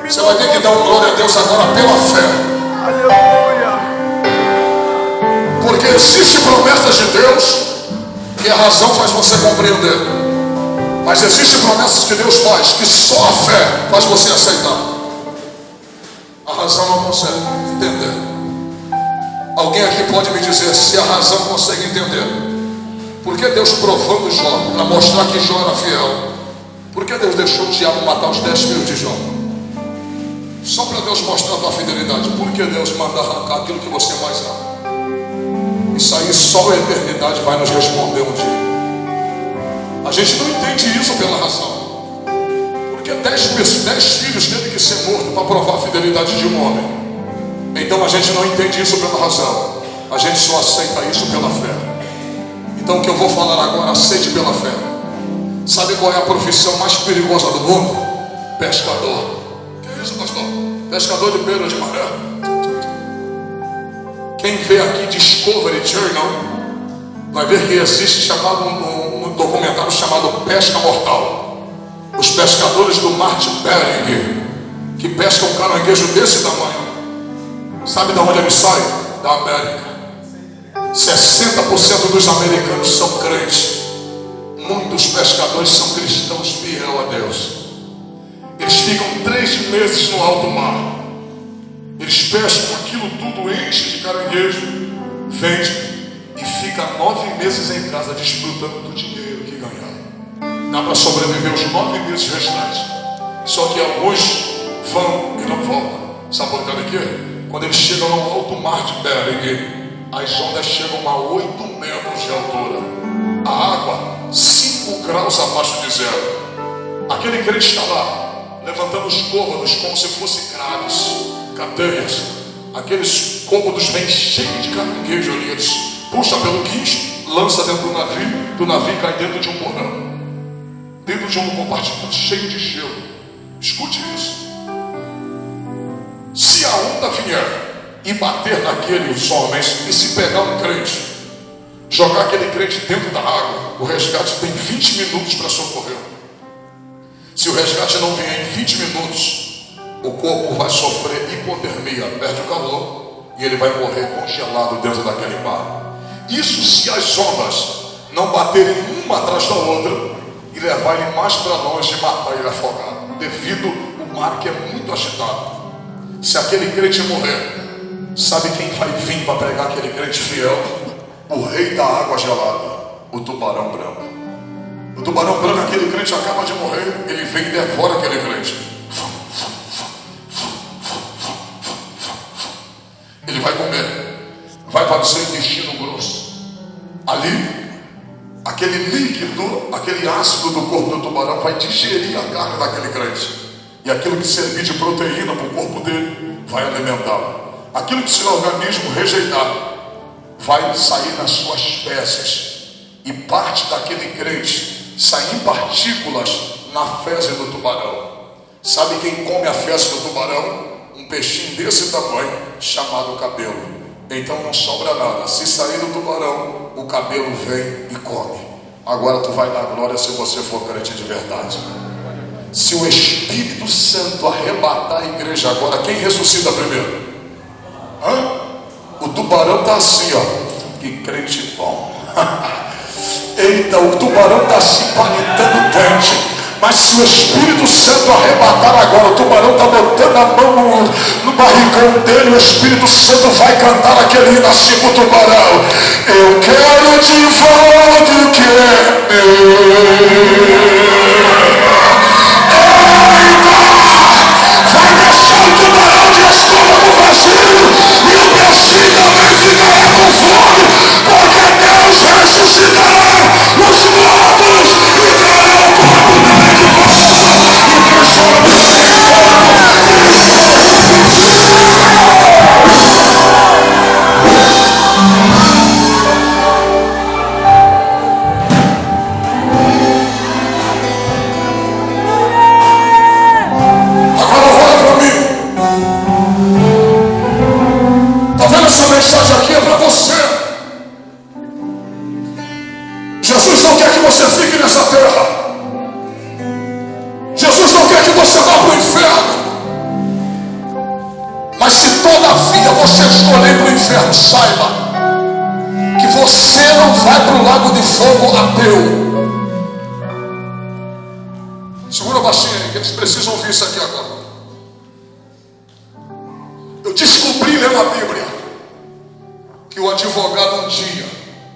Você vai ter que dar um glória a Deus agora pela fé. Aleluia. Porque existem promessas de Deus que a razão faz você compreender. Mas existem promessas que Deus faz que só a fé faz você aceitar. A razão não consegue entender. Alguém aqui pode me dizer se a razão consegue entender? Por que Deus provando Jó para mostrar que Jó era fiel? Por que Deus deixou o diabo matar os 10 filhos de Jó? Só para Deus mostrar a tua fidelidade. Por que Deus manda arrancar aquilo que você mais ama? Isso aí só a eternidade vai nos responder um dia. A gente não entende isso pela razão. Porque 10 filhos teve que ser morto para provar a fidelidade de um homem. Então a gente não entende isso pela razão. A gente só aceita isso pela fé. Então o que eu vou falar agora, aceite pela fé. Sabe qual é a profissão mais perigosa do mundo? Pescador. Que é isso, pastor? Pescador de pera de maré. Quem vê aqui Discovery Channel vai ver que existe um documentário chamado Pesca Mortal. Os pescadores do Mar de Bering, que pescam um caranguejo desse tamanho. Sabe de onde ele sai? Da América. 60% dos americanos são crentes. Muitos pescadores são cristãos fiéis a Deus. Eles ficam 3 meses no alto mar. Eles pescam aquilo tudo, enche de caranguejo, vende e fica 9 meses em casa desfrutando do dinheiro que ganharam. Dá para sobreviver os 9 meses restantes. Só que alguns vão e não voltam. Sabe por quê? Quando eles chegam ao alto mar de Bering, as ondas chegam a 8 metros de altura. A água 5 graus abaixo de zero. Aquele crente está lá, levantando os côvados como se fossem graves, cadeias. Aqueles côvados vêm cheios de caranguejo ali. Eles puxam pelo guincho, lança dentro do navio e cai dentro de um porão, dentro de um compartimento cheio de gelo. Escute isso. Se a onda vier e bater naqueles homens, e se pegar um crente, jogar aquele crente dentro da água, o resgate tem 20 minutos para socorrer. Se o resgate não vier em 20 minutos, o corpo vai sofrer hipotermia, perde o calor e ele vai morrer congelado dentro daquele mar. Isso se as ondas não baterem uma atrás da outra e levar ele mais para longe e matar ele afogado, devido ao mar que é muito agitado. Se aquele crente morrer, sabe quem vai vir para pregar aquele crente fiel? O rei da água gelada, o tubarão branco. O tubarão branco, aquele crente acaba de morrer, ele vem e devora aquele crente. Ele vai comer, vai para o seu intestino grosso. Ali, aquele líquido, aquele ácido do corpo do tubarão vai digerir a carne daquele crente. E aquilo que servir de proteína para o corpo dele vai alimentá-lo. Aquilo que seu organismo rejeitar vai sair nas suas fezes. E parte daquele crente sai em partículas na fezes do tubarão. Sabe quem come a fezes do tubarão? Um peixinho desse tamanho chamado cabelo. Então não sobra nada. Se sair do tubarão, o cabelo vem e come. Agora tu vai dar glória se você for crente de verdade. Se o Espírito Santo arrebatar a igreja agora, quem ressuscita primeiro? O tubarão está assim, ó. Que crente bom. Eita, o tubarão está se palitando dente. Mas se o Espírito Santo arrebatar agora, o tubarão está botando a mão no barrigão dele, o Espírito Santo vai cantar aquele hino assim pro tubarão: eu quero de volta o que é meu. Vai deixar o tubarão de estômago vazio e o peixinho também ficará com fome, porque Deus ressuscitará os mortos e trará o corpo dele de volta e transformará essa mensagem aqui é para você. Jesus não quer que você fique nessa terra. Jesus não quer que você vá para o inferno. Mas se todavia você escolher para o inferno, saiba que você não vai para o lago de fogo ateu. Segura baixinho, que eles precisam ouvir isso aqui agora. Eu descobri lendo a Bíblia que o advogado um dia,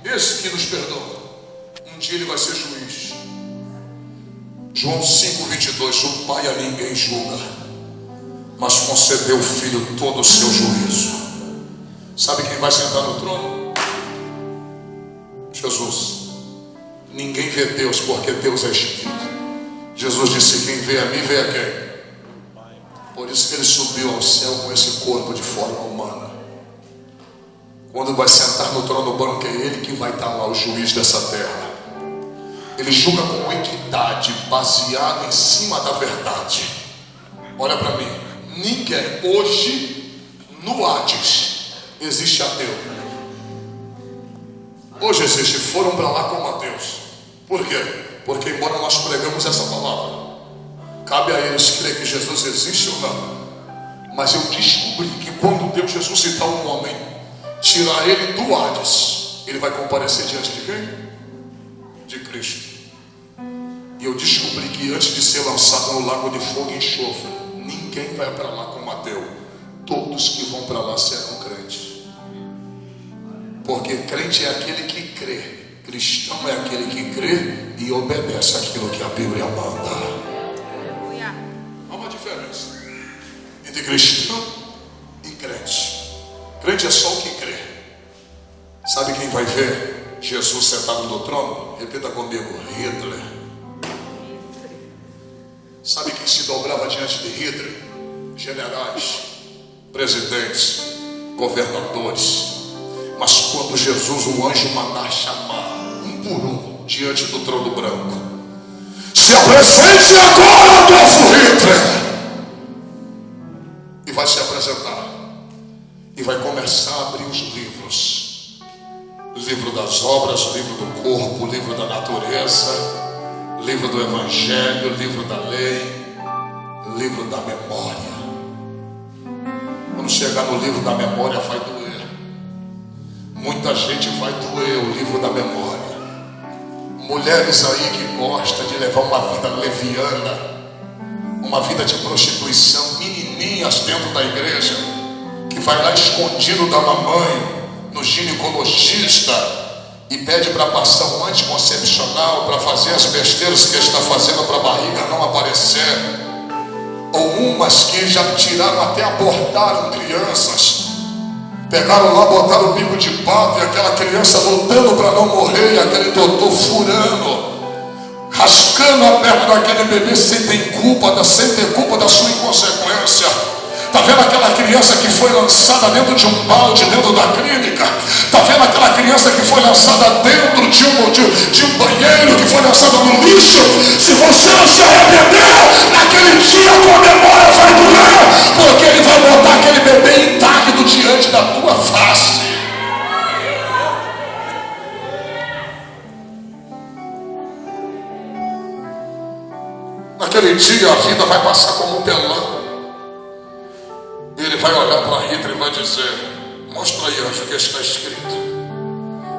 esse que nos perdoa, um dia ele vai ser juiz. João 5:22, o Pai a ninguém julga, mas concedeu ao Filho todo o seu juízo. Sabe quem vai sentar no trono? Jesus. Ninguém vê Deus, porque Deus é Espírito. Jesus disse: quem vê a mim, vê a quem? Por isso que ele subiu ao céu com esse corpo de forma humana. Quando vai sentar no trono branco, é ele que vai estar lá, o juiz dessa terra. Ele julga com equidade, baseado em cima da verdade. Olha para mim, ninguém hoje no Hades existe ateu. Hoje existe, foram para lá como ateus. Por quê? Porque embora nós pregamos essa palavra, cabe a eles crer que Jesus existe ou não. Mas eu descobri que quando Deus ressuscitar um homem, tirar ele do Hades, ele vai comparecer diante de quem? De Cristo. E eu descobri que antes de ser lançado no lago de fogo e enxofre, ninguém vai para lá como ateu. Todos que vão para lá serão crentes. Porque crente é aquele que crê. Cristão é aquele que crê e obedece aquilo que a Bíblia manda. Há uma diferença entre cristão e crente. Crente é só o que crê. Sabe quem vai ver Jesus sentado no trono? Repita comigo: Hitler. Sabe quem se dobrava diante de Hitler? Generais, presidentes, governadores. Mas quando Jesus, o anjo, mandar chamar um por um diante do trono branco: se apresente agora, Adolfo Hitler. E vai se apresentar. E vai começar a abrir os livros. O livro das obras, o livro do corpo, o livro da natureza, o livro do evangelho, o livro da lei, o livro da memória. Quando chegar no livro da memória vai doer. Muita gente vai doer o livro da memória. Mulheres aí que gostam de levar uma vida leviana, uma vida de prostituição, menininhas dentro da igreja, que vai lá escondido da mamãe, no ginecologista, e pede para passar um anticoncepcional para fazer as besteiras que está fazendo para a barriga não aparecer. Ou umas que já tiraram, até abortaram crianças, pegaram lá, botaram o bico de pato e aquela criança lutando para não morrer, e aquele doutor furando, rascando a perna daquele bebê sem ter culpa da sua inconsequência. Está vendo aquela criança que foi lançada dentro de um balde, dentro da clínica? Está vendo aquela criança que foi lançada dentro de um banheiro, que foi lançada no lixo? Se você não se arrepender, naquele dia a tua memória vai doer, porque ele vai botar aquele bebê intacto diante da tua face. Naquele dia a vida vai passar como um telão. Ele vai olhar para Hitler e vai dizer: mostra aí, anjo, o que está escrito.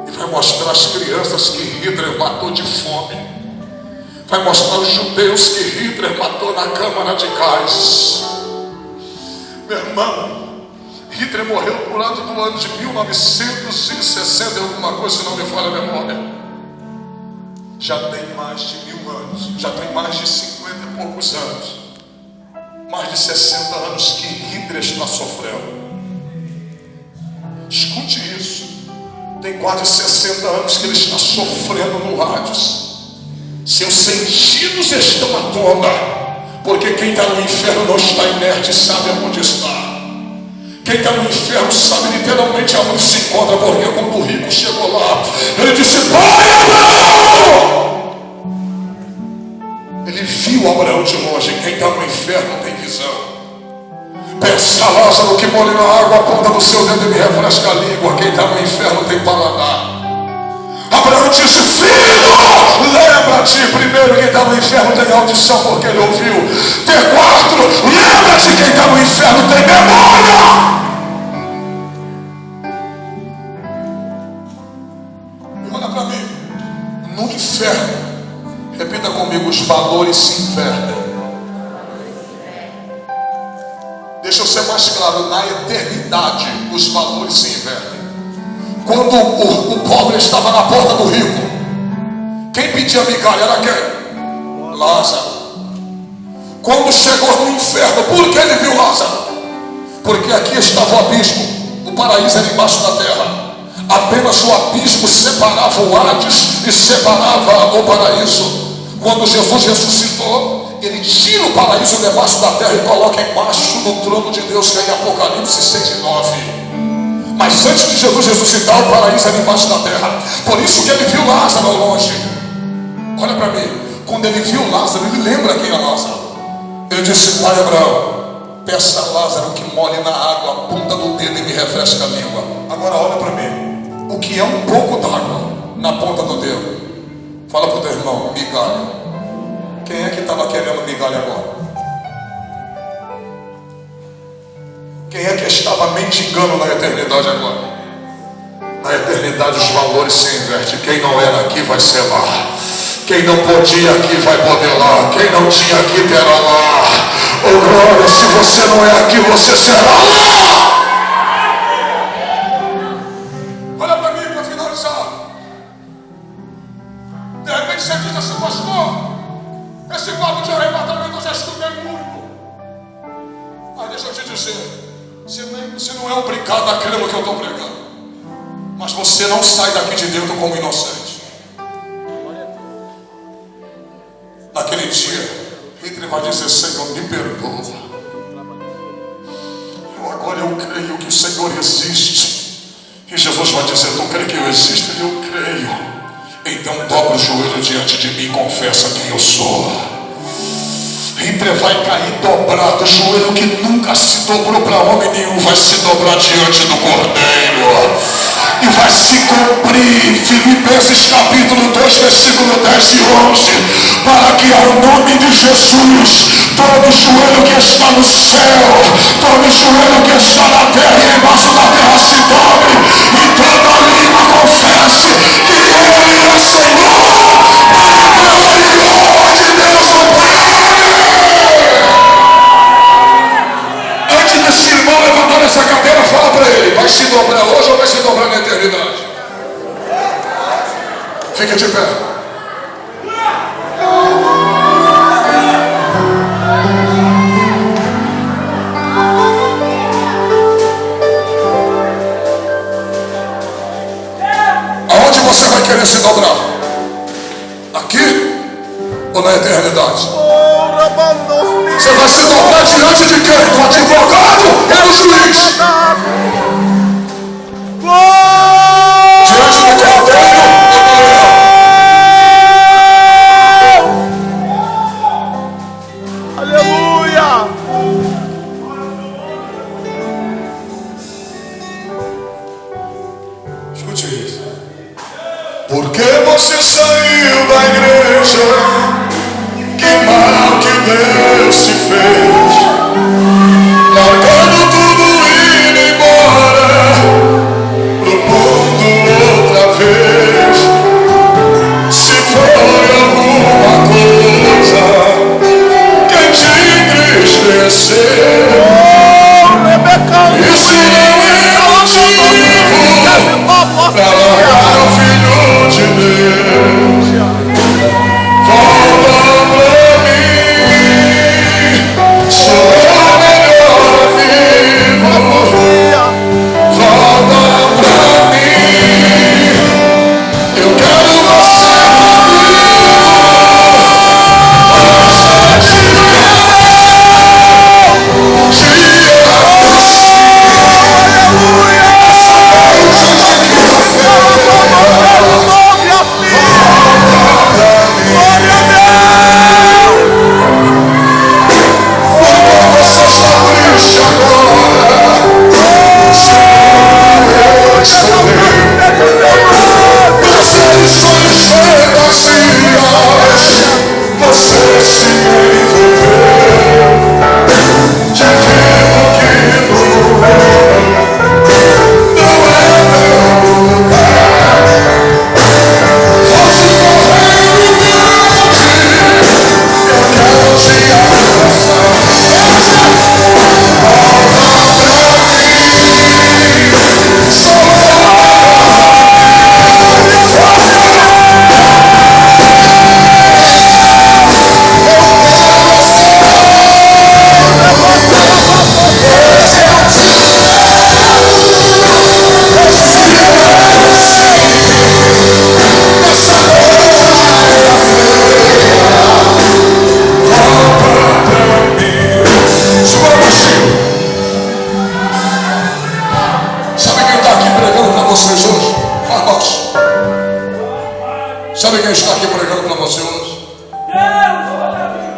E vai mostrar as crianças que Hitler matou de fome. Vai mostrar os judeus que Hitler matou na câmara de gás. Meu irmão, Hitler morreu por volta do ano de 1960 e alguma coisa, se não me falha a memória. Já tem mais de 1000 anos, já tem mais de 50 e poucos anos. Mais de 60 anos que Hitler está sofrendo. Escute isso. Tem quase 60 anos que ele está sofrendo no Hades. Seus sentidos estão à tona, porque quem está no inferno não está inerte, sabe aonde está. Quem está no inferno sabe literalmente aonde se encontra, porque quando o rico chegou lá, ele disse: Pai Abraão! Ele viu Abraão de longe. Quem está no inferno tem visão. Pensa Lázaro que molha na água, a ponta do seu dedo e me refresca a língua. Quem está no inferno tem paladar. Abraão disse: filho, lembra-te. Primeiro, quem está no inferno tem audição, porque ele ouviu. Quarto, lembra-te, quem está no inferno tem memória. E olha para mim. No inferno, repita comigo, os valores se invertem. Deixa eu ser mais claro, na eternidade os valores se invertem. Quando o pobre estava na porta do rico, quem pedia migalha era quem? Lázaro. Quando chegou no inferno, por que ele viu Lázaro? Porque aqui estava o abismo, o paraíso era embaixo da terra. Apenas o abismo separava o Hades e separava o paraíso. Quando Jesus ressuscitou, ele tira o paraíso debaixo da terra e coloca embaixo do trono de Deus, que é em Apocalipse 6:9. Mas antes de Jesus ressuscitar, o paraíso era embaixo da terra. Por isso que ele viu Lázaro ao longe. Olha para mim. Quando ele viu Lázaro, ele lembra quem é Lázaro. Ele disse: Pai Abraão, peça a Lázaro que molhe na água a ponta do dedo e me refresca a língua. Agora olha para mim. O que é um pouco d'água na ponta do dedo? Fala para o teu irmão: migalha. Quem é que estava querendo migalha agora? Quem é que estava mendigando na eternidade agora? Na eternidade os valores se invertem. Quem não era aqui vai ser lá. Quem não podia aqui vai poder lá. Quem não tinha aqui terá lá. Oh glória, se você não é aqui, você será lá. Olha para mim para finalizar. De repente você diz assim: pastor, esse papo de arrebatamento eu já estudei muito. Mas deixa eu te dizer, você não é obrigado a crer no que eu estou pregando. Mas você não sai daqui de dentro como inocente. Naquele dia, Hitler vai dizer: Senhor, me perdoa. Agora eu creio que o Senhor existe. E Jesus vai dizer: tu crê que eu existo? Eu creio. Então dobra o joelho diante de mim e confessa quem eu sou. Hitler vai cair dobrado. O joelho que nunca se dobrou para homem nenhum vai se dobrar diante do Cordeiro. E vai se cumprir Filipenses capítulo 2, versículo 10 e 11. Para que ao nome de Jesus, todo joelho que está no céu, todo joelho que está na terra e embaixo da terra se dobre, e toda língua confesse que Ele é Senhor, para a glória de Deus o Pai. Antes desse irmão levantar essa cadeira, fala para ele: vai se dobrar hoje ou vai se dobrar na eternidade? Fica de pé. Aonde você vai querer se dobrar? Aqui ou na eternidade? Você vai se dobrar diante de quem? Do advogado ou do juiz? Diante do Cordeiro ou do leão? Aleluia! Escute isso. Por que você saiu da igreja? Que mal que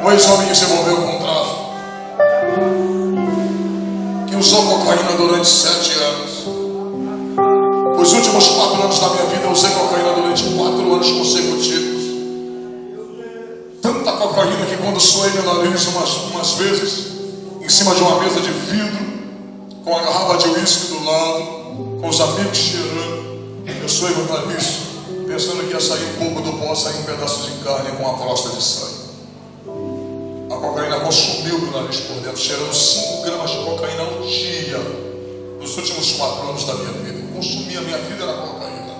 Um ex-homem que se envolveu com tráfico, que usou cocaína durante 7 anos. Os últimos 4 anos da minha vida eu usei cocaína durante 4 anos consecutivos. Tanta cocaína que quando suei meu nariz umas vezes, em cima de uma mesa de vidro, com a garrafa de uísque do lado, com os amigos cheirando, eu suei meu nariz, pensando que ia sair um pouco do pó, sair um pedaço de carne com uma crosta de sangue. A cocaína consumiu meu nariz por dentro, cheirando 5 gramas de cocaína ao dia, nos últimos 4 anos da minha vida. Consumia minha vida era cocaína.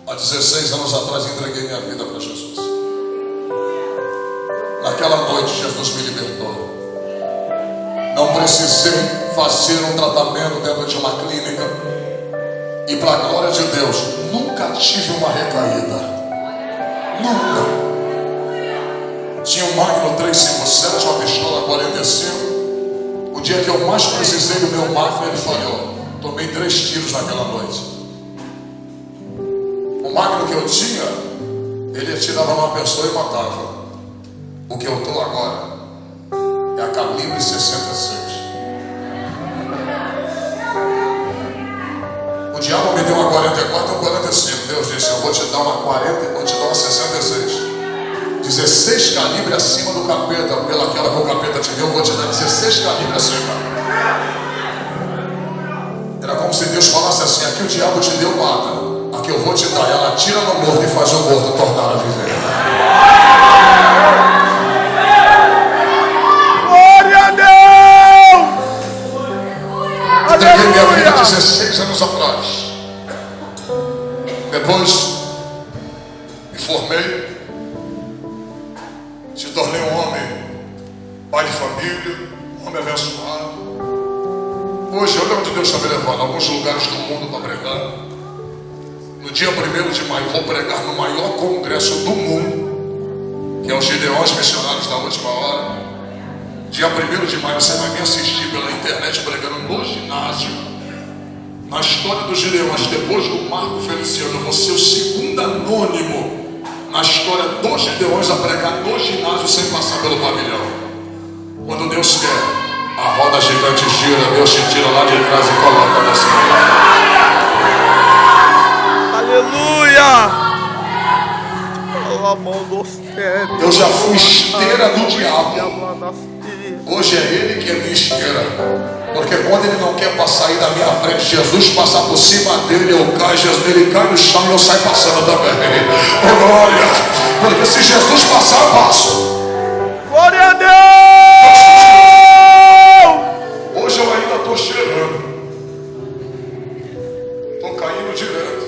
Há 16 anos atrás entreguei minha vida para Jesus. Naquela noite Jesus me libertou. Não precisei fazer um tratamento dentro de uma clínica. E para a glória de Deus, nunca tive uma recaída. Nunca. Tinha um Magnum 357, uma pistola 45. O dia que eu mais precisei do meu Magnum, ele falhou. Tomei 3 tiros naquela noite. O Magnum que eu tinha, ele atirava numa pessoa e matava. O que eu estou agora é a calibre 66. O diabo me deu uma 44 e uma 45. Deus disse: eu vou te dar uma 40 e vou te dar uma 66. 16 calibre acima do capeta. Pelaquela que o capeta te deu, eu vou te dar 16 calibre acima. Era como se Deus falasse assim: aqui o diabo te deu, mata. Aqui eu vou te dar, ela tira no morto e faz o morto tornar a viver. Glória a Deus! Entreguei minha vida 16 anos atrás. Depois me formei, se tornei um homem, pai de família, um homem abençoado. Hoje, olha onde Deus está me levando, alguns lugares do mundo para pregar. No dia 1º de maio, vou pregar no maior congresso do mundo, que é os Gideões Missionários da Última Hora. Dia 1º de maio, você vai me assistir pela internet pregando no ginásio. Na história dos Gideões, depois do Marco Feliciano, eu vou ser o segundo anônimo na história dos Gideões a pregar no ginásio sem passar pelo pavilhão. Quando Deus quer, a roda gigante gira, Deus te tira lá de trás e coloca você. Aleluia! Eu já fui esteira do diabo. Hoje é ele que é minha esteira. Porque quando ele não quer sair da minha frente, Jesus passar por cima dele, eu caio, ele cai no chão e eu saio passando também. Oh, glória! Porque se Jesus passar, eu passo. Glória a Deus! Hoje eu ainda estou cheirando. Estou caindo direto.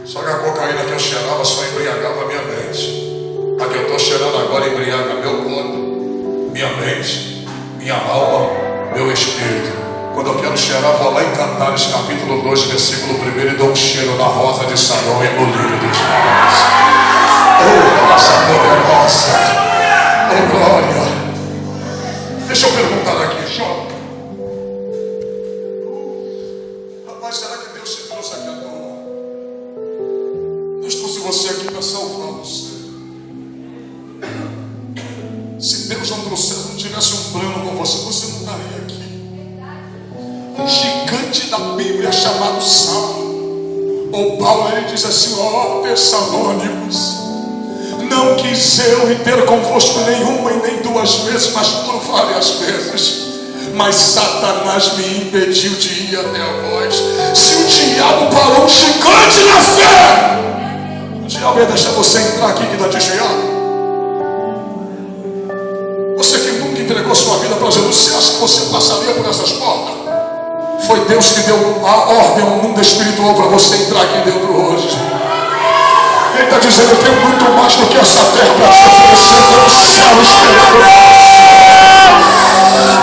Só que a cocaína que eu cheirava só embriagava a minha mente. A que eu estou cheirando agora embriaga meu corpo, minha mente, minha alma, meu espírito. Quando eu quero cheirar, vou lá em Cantares capítulo 2, versículo 1 e dou um cheiro na rosa de Sarão e no lírio dos faróis. Oh, nossa poderosa! Oh, glória! Deixa eu perguntar aqui, Jó. Rapaz, será que Deus te trouxe aqui à toa? Deus trouxe você aqui para salvar você. Se Deus não trouxesse, não tivesse um plano com você, você não estaria aqui. Um gigante da Bíblia chamado Saulo, ou Paulo, ele diz assim: ó Tessalônicos, não quis eu ir ter convosco nenhuma e nem 2 vezes, mas por várias vezes. Mas Satanás me impediu de ir até a vós. Se o diabo parou um gigante na fé, o diabo ia deixar você entrar aqui que está desviado? Você que nunca entregou sua vida para Jesus, você acha que você passaria por essas portas? Foi Deus que deu a ordem ao mundo espiritual para você entrar aqui dentro hoje. Ele está dizendo: eu tenho muito mais do que essa terra para te oferecer. Como céu esperando.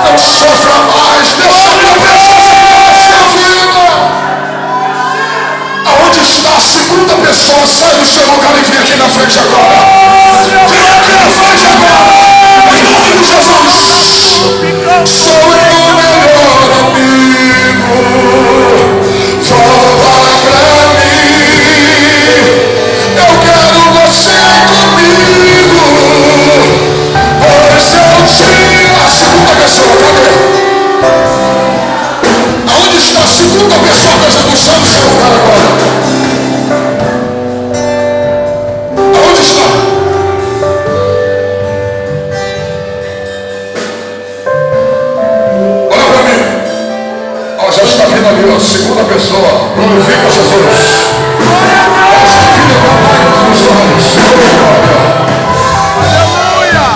Não sofra mais, deixa a minha presença na sua vida. Aonde está a segunda pessoa? Sai do seu lugar e vem aqui na frente agora. Vem aqui na frente agora. Em nome de Jesus. Sou o meu melhor amigo. Volta pra mim. Eu quero você comigo. Sim, a segunda pessoa, cadê? Aonde está a segunda pessoa para Jesus? Sai do seu lugar agora. Aonde está? Olha para mim. Ó, já está vindo ali, ó, segunda pessoa. Glorifica Jesus. Já está vindo com a lágrima nos olhos. Glória. Aleluia!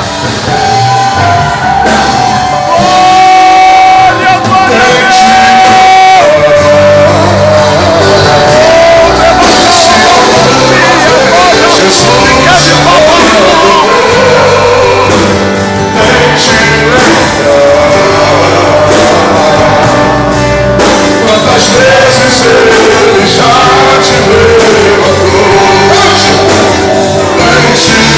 Quantas vezes ele já te levantou, se alguma vez Jesus te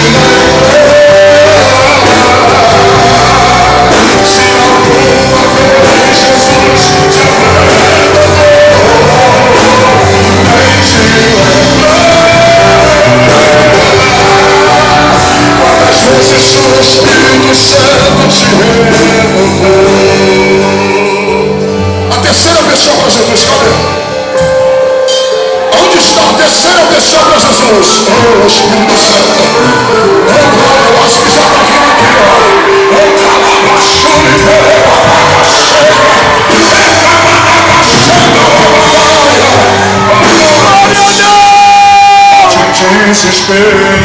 quantas vezes o Espírito Santo te renovou. A terceira pessoa para Jesus, cadê? Onde está a terceira pessoa para Jesus? Oh, Espírito Santo. Oh, glória, eu acho que já está vindo aqui, ó. Oh, calabachone, glória. Te desespero.